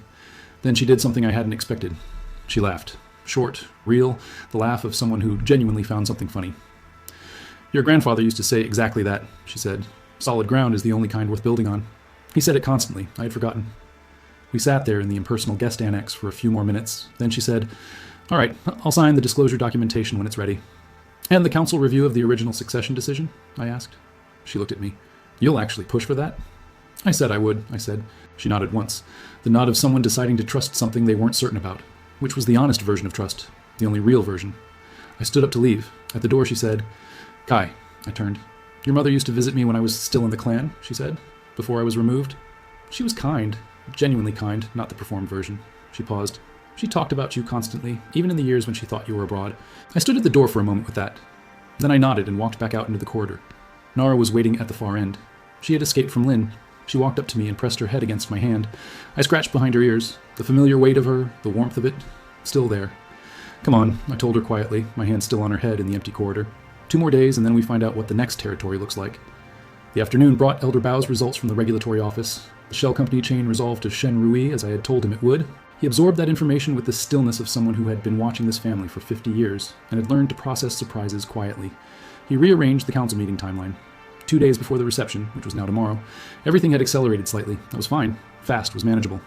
A: Then she did something I hadn't expected. She laughed. Short, real, the laugh of someone who genuinely found something funny. Your grandfather used to say exactly that, she said. Solid ground is the only kind worth building on. He said it constantly. I had forgotten. We sat there in the impersonal guest annex for a few more minutes. Then she said, All right, I'll sign the disclosure documentation when it's ready. And the council review of the original succession decision? I asked. She looked at me. You'll actually push for that? I said I would, I said. She nodded once. The nod of someone deciding to trust something they weren't certain about, which was the honest version of trust, the only real version. I stood up to leave. At the door she said, Kai, I turned. Your mother used to visit me when I was still in the clan, she said, before I was removed. She was kind, genuinely kind, not the performed version. She paused. She talked about you constantly, even in the years when she thought you were abroad. I stood at the door for a moment with that. Then I nodded and walked back out into the corridor. Nara was waiting at the far end. She had escaped from Lynn. She walked up to me and pressed her head against my hand. I scratched behind her ears. The familiar weight of her, the warmth of it, still there. Come on, I told her quietly, my hand still on her head in the empty corridor. 2 more days and then we find out what the next territory looks like. The afternoon brought Elder Bao's results from the regulatory office. The shell company chain resolved to Shen Rui as I had told him it would. He absorbed that information with the stillness of someone who had been watching this family for 50 years and had learned to process surprises quietly. He rearranged the council meeting timeline. 2 days before the reception, which was now tomorrow, everything had accelerated slightly. That was fine. Fast was manageable.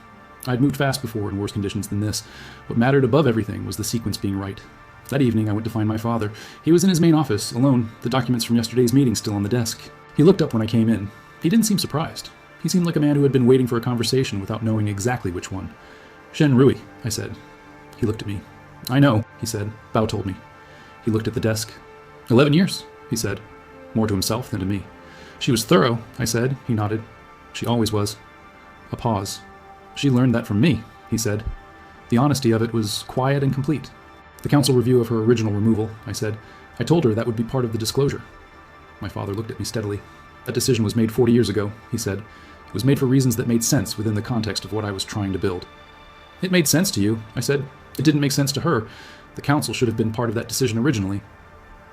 A: I'd moved fast before in worse conditions than this. What mattered above everything was the sequence being right. That evening, I went to find my father. He was in his main office, alone, the documents from yesterday's meeting still on the desk. He looked up when I came in. He didn't seem surprised. He seemed like a man who had been waiting for a conversation without knowing exactly which one. Shen Rui, I said. He looked at me. I know, he said. Bao told me. He looked at the desk. 11 years, he said. More to himself than to me. She was thorough, I said. He nodded. She always was. A pause. She learned that from me, he said. The honesty of it was quiet and complete. The council review of her original removal, I said. I told her that would be part of the disclosure. My father looked at me steadily. That decision was made 40 years ago, he said. It was made for reasons that made sense within the context of what I was trying to build. It made sense to you, I said. It didn't make sense to her. The council should have been part of that decision originally.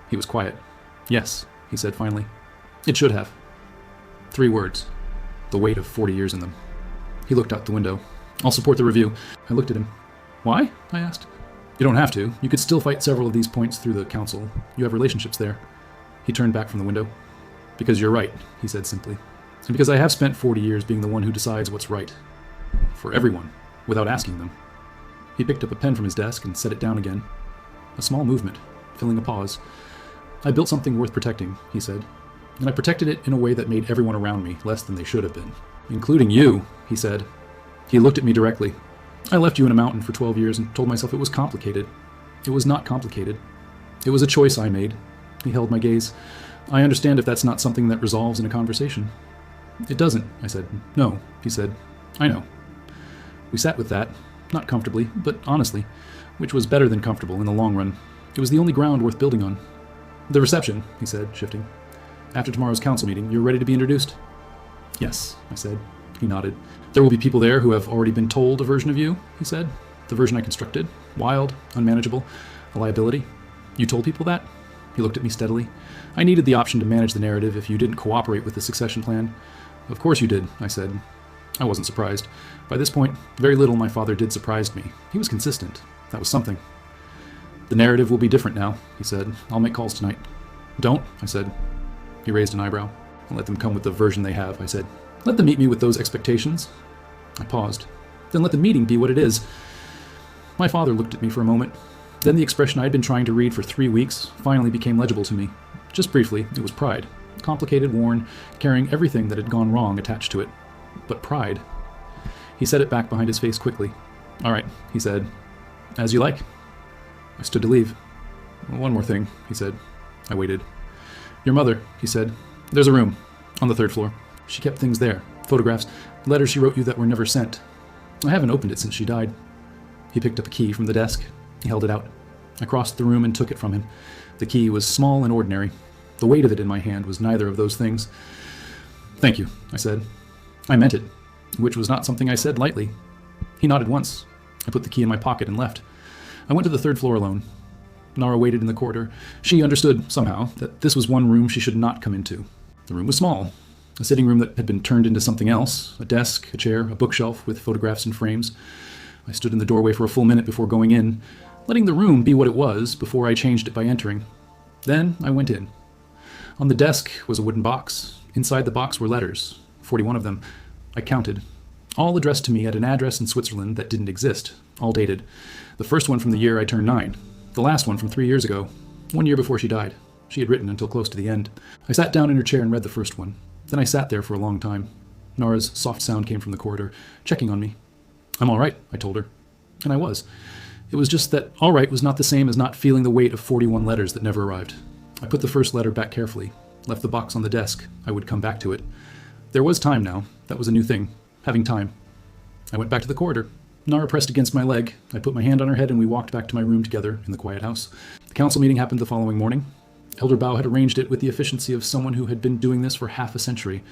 A: He was quiet. Yes, he said finally. It should have. 3 words. The weight of 40 years in them. He looked out the window. I'll support the review. I looked at him. Why? I asked. You don't have to. You could still fight several of these points through the council. You have relationships there. He turned back from the window. Because you're right, he said simply. And because I have spent 40 years being the one who decides what's right. For everyone, without asking them. He picked up a pen from his desk and set it down again. A small movement, filling a pause. I built something worth protecting, he said. And I protected it in a way that made everyone around me less than they should have been. Including you, he said. He looked at me directly. I left you in a mountain for 12 years and told myself it was complicated. It was not complicated. It was a choice I made. He held my gaze. I understand if that's not something that resolves in a conversation. It doesn't, I said. No, he said. I know. We sat with that, not comfortably, but honestly, which was better than comfortable in the long run. It was the only ground worth building on. The reception, he said, shifting. After tomorrow's council meeting, you're ready to be introduced? Yes, I said. He nodded. There will be people there who have already been told a version of you, he said. The version I constructed. Wild, unmanageable, a liability. You told people that? He looked at me steadily. I needed the option to manage the narrative if you didn't cooperate with the succession plan. Of course you did, I said. I wasn't surprised. By this point, very little my father did surprised me. He was consistent. That was something. The narrative will be different now, he said. I'll make calls tonight. Don't, I said. He raised an eyebrow. I'll let them come with the version they have, I said. Let them meet me with those expectations. I paused. Then let the meeting be what it is. My father looked at me for a moment. Then the expression I'd been trying to read for 3 weeks finally became legible to me. Just briefly, it was pride. Complicated, worn, carrying everything that had gone wrong attached to it. But pride. He set it back behind his face quickly. All right, he said. As you like. I stood to leave. One more thing, he said. I waited. Your mother, he said. There's a room on the 3rd floor. She kept things there. Photographs, letters she wrote you that were never sent. I haven't opened it since she died. He picked up a key from the desk. He held it out. I crossed the room and took it from him. The key was small and ordinary. The weight of it in my hand was neither of those things. Thank you, I said. I meant it, which was not something I said lightly. He nodded once. I put the key in my pocket and left. I went to the 3rd floor alone. Nara waited in the corridor. She understood, somehow, that this was one room she should not come into. The room was small. A sitting room that had been turned into something else. A desk, a chair, a bookshelf with photographs and frames. I stood in the doorway for a full minute before going in, letting the room be what it was before I changed it by entering. Then I went in. On the desk was a wooden box. Inside the box were letters, 41 of them. I counted. All addressed to me at an address in Switzerland that didn't exist, all dated. The first one from the year I turned 9. The last one from 3 years ago, 1 year before she died. She had written until close to the end. I sat down in her chair and read the first one. Then I sat there for a long time. Nara's soft sound came from the corridor, checking on me. I'm all right, I told her. And I was. It was just that all right was not the same as not feeling the weight of 41 letters that never arrived. I put the first letter back carefully, left the box on the desk. I would come back to it. There was time now. That was a new thing. Having time. I went back to the corridor. Nara pressed against my leg. I put my hand on her head and we walked back to my room together in the quiet house. The council meeting happened the following morning. Elder Bao had arranged it with the efficiency of someone who had been doing this for half a century.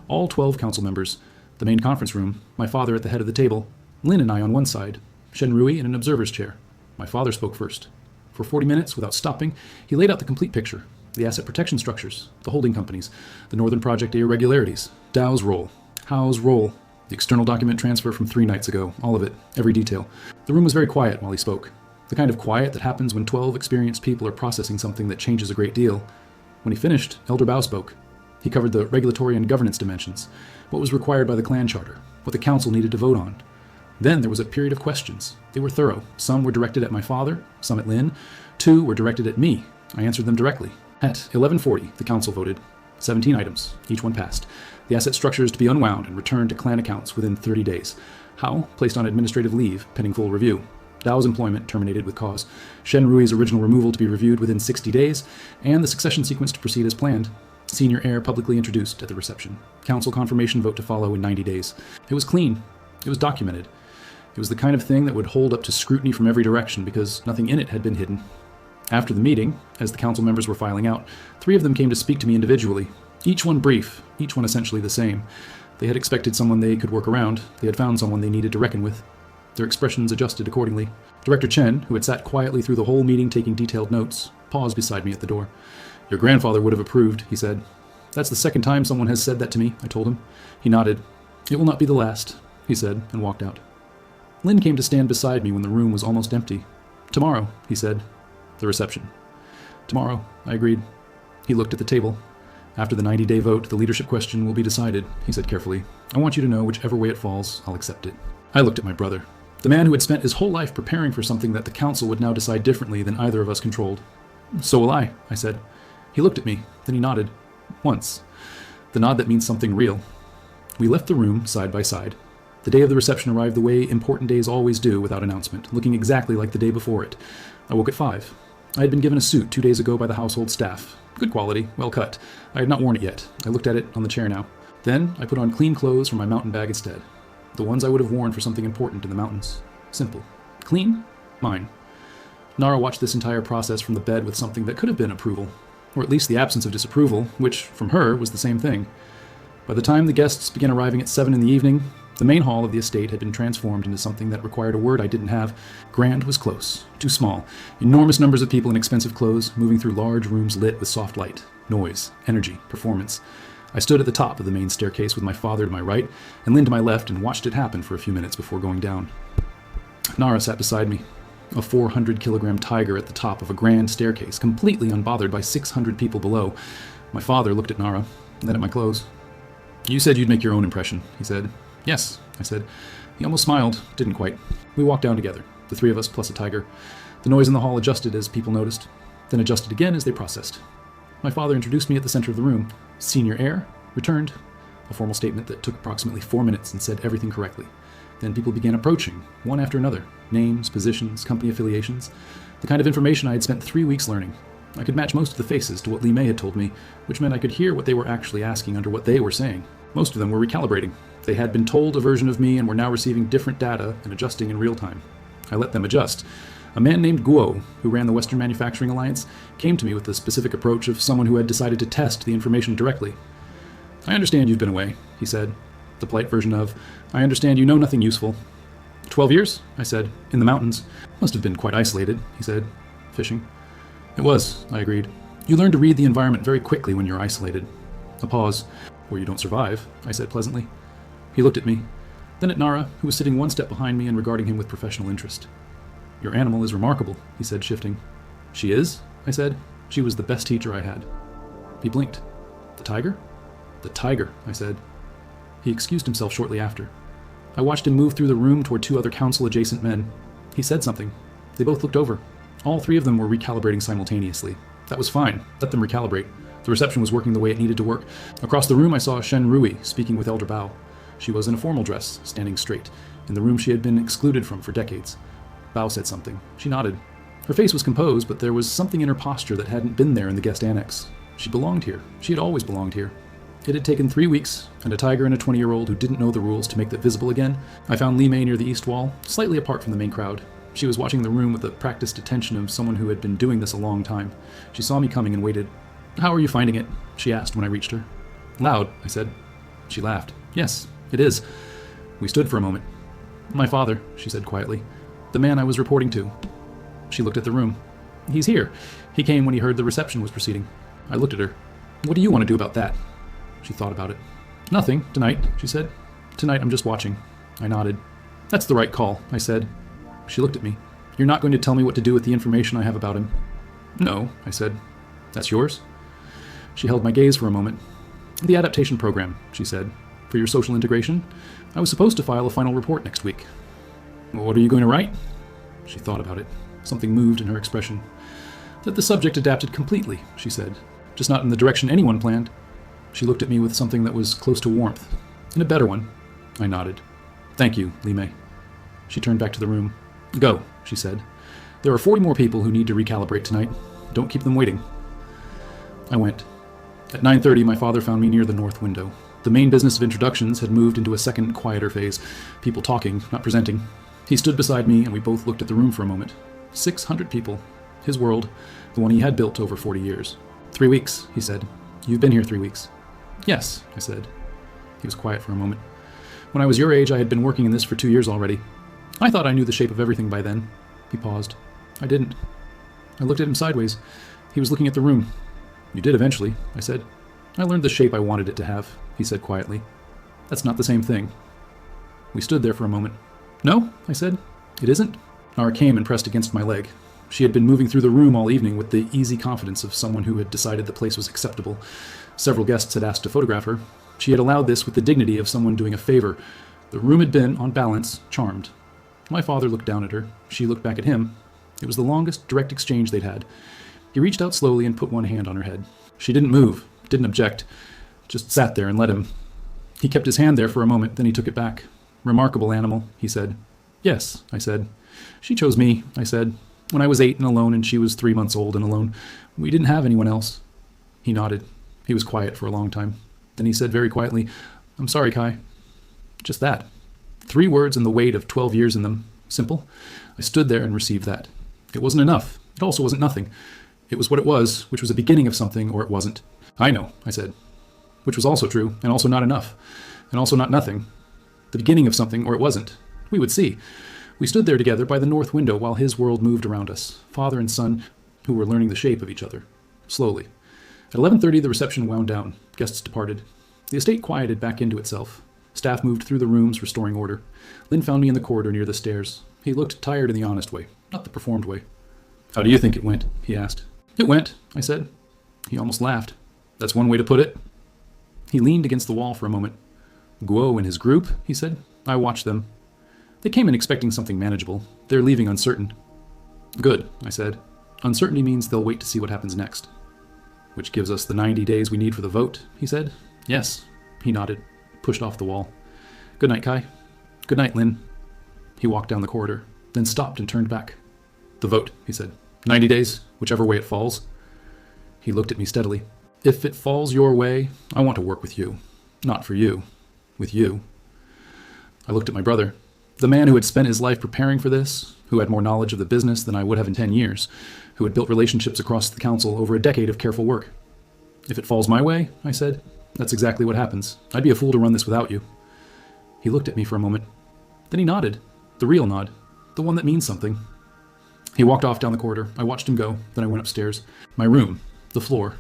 A: All 12 council members. The main conference room. My father at the head of the table. Lynn and I on one side. Shen Rui in an observer's chair. My father spoke first. For 40 minutes, without stopping, he laid out the complete picture. The asset protection structures, the holding companies, the Northern Project irregularities, Dow's role, Howe's role, the external document transfer from 3 nights ago, all of it, every detail. The room was very quiet while he spoke. The kind of quiet that happens when 12 experienced people are processing something that changes a great deal. When he finished, Elder Bao spoke. He covered the regulatory and governance dimensions, what was required by the clan charter, what the council needed to vote on. Then there was a period of questions. They were thorough. Some were directed at my father, some at Lynn. 2 were directed at me. I answered them directly. At 11:40, the council voted. 17 items. Each one passed. The asset structures to be unwound and returned to clan accounts within 30 days. Hao placed on administrative leave, pending full review. Dao's employment terminated with cause. Shen Rui's original removal to be reviewed within 60 days, and the succession sequence to proceed as planned. Senior heir publicly introduced at the reception. Council confirmation vote to follow in 90 days. It was clean. It was documented. It was the kind of thing that would hold up to scrutiny from every direction because nothing in it had been hidden. After the meeting, as the council members were filing out, 3 of them came to speak to me individually. Each one brief, each one essentially the same. They had expected someone they could work around. They had found someone they needed to reckon with. Their expressions adjusted accordingly. Director Chen, who had sat quietly through the whole meeting taking detailed notes, paused beside me at the door. "Your grandfather would have approved," he said. "That's the second time someone has said that to me," I told him. He nodded. "It will not be the last," he said, and walked out. Lynn came to stand beside me when the room was almost empty. "Tomorrow," he said. "The reception." "Tomorrow," I agreed. He looked at the table. "After the 90-day vote, the leadership question will be decided," he said carefully. "I want you to know whichever way it falls, I'll accept it." I looked at my brother, the man who had spent his whole life preparing for something that the council would now decide differently than either of us controlled. "So will I," I said. He looked at me, then he nodded. Once. The nod that means something real. We left the room side by side. The day of the reception arrived the way important days always do, without announcement, looking exactly like the day before it. I woke at 5. I had been given a suit 2 days ago by the household staff. Good quality, well cut. I had not worn it yet. I looked at it on the chair now. Then I put on clean clothes from my mountain bag instead. The ones I would have worn for something important in the mountains. Simple. Clean? Mine. Nara watched this entire process from the bed with something that could have been approval, or at least the absence of disapproval, which, from her, was the same thing. By the time the guests began arriving at 7 in the evening, the main hall of the estate had been transformed into something that required a word I didn't have. Grand was close. Too small. Enormous numbers of people in expensive clothes, moving through large rooms lit with soft light. Noise. Energy. Performance. I stood at the top of the main staircase with my father to my right, and Lynn to my left, and watched it happen for a few minutes before going down. Nara sat beside me. A 400-kilogram tiger at the top of a grand staircase, completely unbothered by 600 people below. My father looked at Nara, then at my clothes. "You said you'd make your own impression," he said. "Yes," I said. He almost smiled, didn't quite. We walked down together, the 3 of us plus a tiger. The noise in the hall adjusted as people noticed, then adjusted again as they processed. My father introduced me at the center of the room. "Senior heir, returned." A formal statement that took approximately 4 minutes and said everything correctly. Then people began approaching, one after another. Names, positions, company affiliations. The kind of information I had spent 3 weeks learning. I could match most of the faces to what Li Mei had told me, which meant I could hear what they were actually asking under what they were saying. Most of them were recalibrating. They had been told a version of me and were now receiving different data and adjusting in real time. I let them adjust. A man named Guo, who ran the Western Manufacturing Alliance, came to me with the specific approach of someone who had decided to test the information directly. "I understand you've been away," he said. The polite version of, "I understand you know nothing useful." 12 years, I said. "In the mountains." "Must have been quite isolated," he said, fishing. "It was," I agreed. "You learn to read the environment very quickly when you're isolated." A pause. "Or you don't survive," I said pleasantly. He looked at me, then at Nara, who was sitting one step behind me and regarding him with professional interest. "Your animal is remarkable," he said, shifting. "She is?" I said. "She was the best teacher I had." He blinked. "The tiger?" "The tiger," I said. He excused himself shortly after. I watched him move through the room toward 2 other council-adjacent men. He said something. They both looked over. All 3 of them were recalibrating simultaneously. That was fine. Let them recalibrate. The reception was working the way it needed to work. Across the room I saw Shen Rui speaking with Elder Bao. She was in a formal dress, standing straight, in the room she had been excluded from for decades. Bao said something. She nodded. Her face was composed, but there was something in her posture that hadn't been there in the guest annex. She belonged here. She had always belonged here. It had taken 3 weeks, and a tiger and a 20-year-old who didn't know the rules to make that visible again. I found Li Mei near the east wall, slightly apart from the main crowd. She was watching the room with the practiced attention of someone who had been doing this a long time. She saw me coming and waited. "How are you finding it?" she asked when I reached her. "Loud," I said. She laughed. "Yes, it is." We stood for a moment. "My father," she said quietly. "The man I was reporting to." She looked at the room. "He's here. He came when he heard the reception was proceeding." I looked at her. "What do you want to do about that?" She thought about it. "Nothing, tonight," she said. "Tonight I'm just watching." I nodded. "That's the right call," I said. She looked at me. "You're not going to tell me what to do with the information I have about him?" "No," I said. "That's yours?" She held my gaze for a moment. "The adaptation program," she said. "For your social integration? I was supposed to file a final report next week." "What are you going to write?" She thought about it. Something moved in her expression. "That the subject adapted completely," she said. "Just not in the direction anyone planned." She looked at me with something that was close to warmth. "And a better one." I nodded. Thank you, Li Mei. She turned back to the room. Go, she said. There are 40 more people who need to recalibrate tonight. Don't keep them waiting. I went. At 9:30, my father found me near the north window. The main business of introductions had moved into a second, quieter phase. People talking, not presenting. He stood beside me, and we both looked at the room for a moment. 600 people. His world, the one he had built over 40 years. 3 weeks, he said. You've been here 3 weeks. Yes, I said. He was quiet for a moment. When I was your age, I had been working in this for 2 years already. I thought I knew the shape of everything by then. He paused. I didn't. I looked at him sideways. He was looking at the room. You did eventually, I said. I learned the shape I wanted it to have, he said quietly. That's not the same thing. We stood there for a moment. No, I said. It isn't? Nara came and pressed against my leg. She had been moving through the room all evening with the easy confidence of someone who had decided the place was acceptable. Several guests had asked to photograph her. She had allowed this with the dignity of someone doing a favor. The room had been, on balance, charmed. My father looked down at her. She looked back at him. It was the longest direct exchange they'd had. He reached out slowly and put one hand on her head. She didn't move, didn't object, just sat there and let him. He kept his hand there for a moment, then he took it back. Remarkable animal, he said. Yes, I said. She chose me, I said. When I was 8 and alone and she was 3 months old and alone, we didn't have anyone else. He nodded. He was quiet for a long time. Then he said very quietly, I'm sorry, Kai. Just that. 3 words and the weight of 12 years in them. Simple. I stood there and received that. It wasn't enough. It also wasn't nothing. It was what it was, which was a beginning of something, or it wasn't. I know, I said. Which was also true, and also not enough, and also not nothing. The beginning of something, or it wasn't. We would see. We stood there together by the north window while his world moved around us, father and son, who were learning the shape of each other. Slowly. At 11:30, the reception wound down. Guests departed. The estate quieted back into itself. Staff moved through the rooms, restoring order. Lynn found me in the corridor near the stairs. He looked tired in the honest way, not the performed way. How do you think it went? He asked. It went, I said. He almost laughed. That's one way to put it. He leaned against the wall for a moment. Guo and his group, he said. I watched them. They came in expecting something manageable. They're leaving uncertain. Good, I said. Uncertainty means they'll wait to see what happens next. Which gives us the 90 days we need for the vote, he said. Yes, he nodded, pushed off the wall. Good night, Kai. Good night, Lynn. He walked down the corridor, then stopped and turned back. The vote, he said. 90 days, whichever way it falls. He looked at me steadily. If it falls your way, I want to work with you. Not for you. With you. I looked at my brother. The man who had spent his life preparing for this, who had more knowledge of the business than I would have in 10 years, who had built relationships across the council over a decade of careful work. If it falls my way, I said, that's exactly what happens. I'd be a fool to run this without you. He looked at me for a moment. Then he nodded. The real nod. The one that means something. He walked off down the corridor. I watched him go. Then I went upstairs. My room. The floor.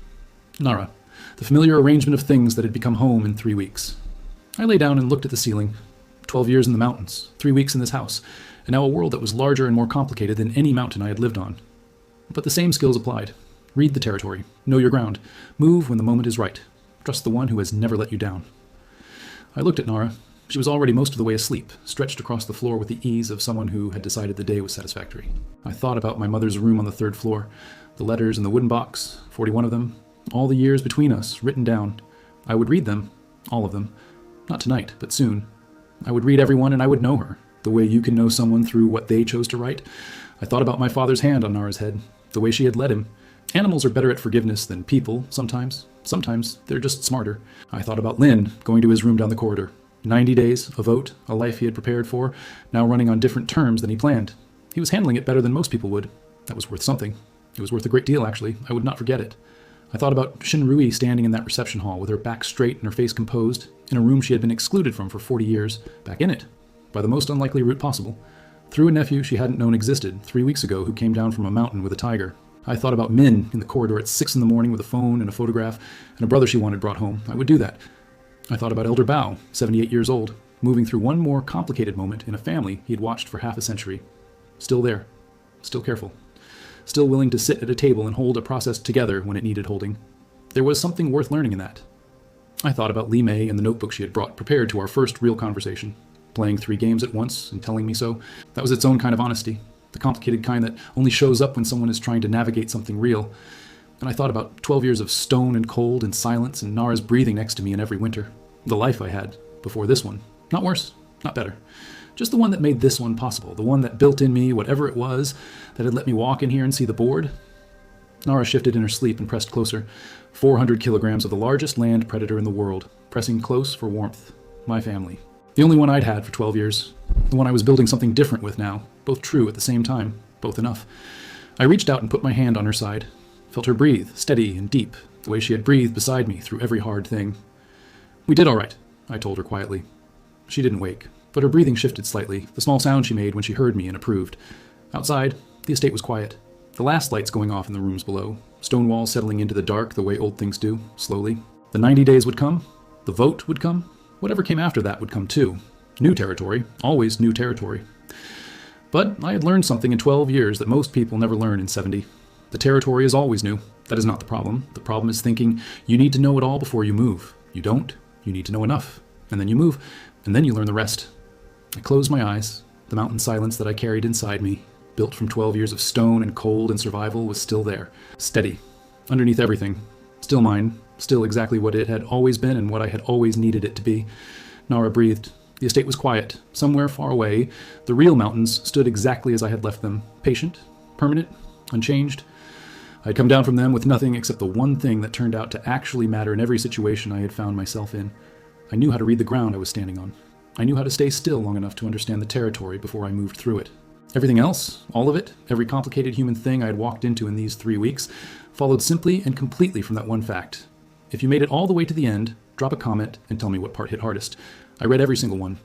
A: Nara. The familiar arrangement of things that had become home in 3 weeks. I lay down and looked at the ceiling. 12 years in the mountains. 3 weeks in this house. And now a world that was larger and more complicated than any mountain I had lived on. But the same skills applied. Read the territory. Know your ground. Move when the moment is right. Trust the one who has never let you down. I looked at Nara. She was already most of the way asleep, stretched across the floor with the ease of someone who had decided the day was satisfactory. I thought about my mother's room on the 3rd floor, the letters in the wooden box, 41 of them, all the years between us, written down. I would read them, all of them. Not tonight, but soon. I would read everyone and I would know her, the way you can know someone through what they chose to write. I thought about my father's hand on Nara's head, the way she had led him. Animals are better at forgiveness than people, sometimes. Sometimes they're just smarter. I thought about Lynn, going to his room down the corridor. 90 days, a vote, a life he had prepared for, now running on different terms than he planned. He was handling it better than most people would. That was worth something. It was worth a great deal, actually. I would not forget it. I thought about Shen Rui standing in that reception hall with her back straight and her face composed, in a room she had been excluded from for 40 years, back in it, by the most unlikely route possible, through a nephew she hadn't known existed 3 weeks ago who came down from a mountain with a tiger. I thought about Min in the corridor at 6 in the morning with a phone and a photograph, and a brother she wanted brought home. I would do that. I thought about Elder Bao, 78 years old, moving through one more complicated moment in a family he had watched for half a century. Still there. Still careful. Still willing to sit at a table and hold a process together when it needed holding. There was something worth learning in that. I thought about Li Mei and the notebook she had brought prepared to our first real conversation. Playing 3 games at once and telling me so. That was its own kind of honesty. The complicated kind that only shows up when someone is trying to navigate something real. And I thought about 12 years of stone and cold and silence and Nara's breathing next to me in every winter. The life I had before this one. Not worse, Not better. Just the one that made this one possible, the one that built in me whatever it was that had let me walk in here and see the board. Nara shifted in her sleep and pressed closer. 400 kilograms of the largest land predator in the world, pressing close for warmth. My family. The only one I'd had for 12 years. The one I was building something different with now. Both true at the same time. Both enough. I reached out and put my hand on her side. Felt her breathe, steady and deep, the way she had breathed beside me through every hard thing. We did all right, I told her quietly. She didn't wake, but her breathing shifted slightly, the small sound she made when she heard me and approved. Outside, the estate was quiet. The last lights going off in the rooms below, stone walls settling into the dark the way old things do, slowly. The 90 days would come, the vote would come, whatever came after that would come too. New territory, always new territory. But I had learned something in 12 years that most people never learn in 70. The territory is always new. That is not the problem. The problem is thinking you need to know it all before you move. You don't. You need to know enough. And then you move, and then you learn the rest. I closed my eyes. The mountain silence that I carried inside me, built from 12 years of stone and cold and survival, was still there. Steady. Underneath everything. Still mine. Still exactly what it had always been and what I had always needed it to be. Nara breathed. The estate was quiet. Somewhere far away, the real mountains stood exactly as I had left them. Patient. Permanent. Unchanged. I'd come down from them with nothing except the one thing that turned out to actually matter in every situation I had found myself in. I knew how to read the ground I was standing on. I knew how to stay still long enough to understand the territory before I moved through it. Everything else, all of it, every complicated human thing I had walked into in these 3 weeks, followed simply and completely from that one fact. If you made it all the way to the end, drop a comment and tell me what part hit hardest. I read every single one.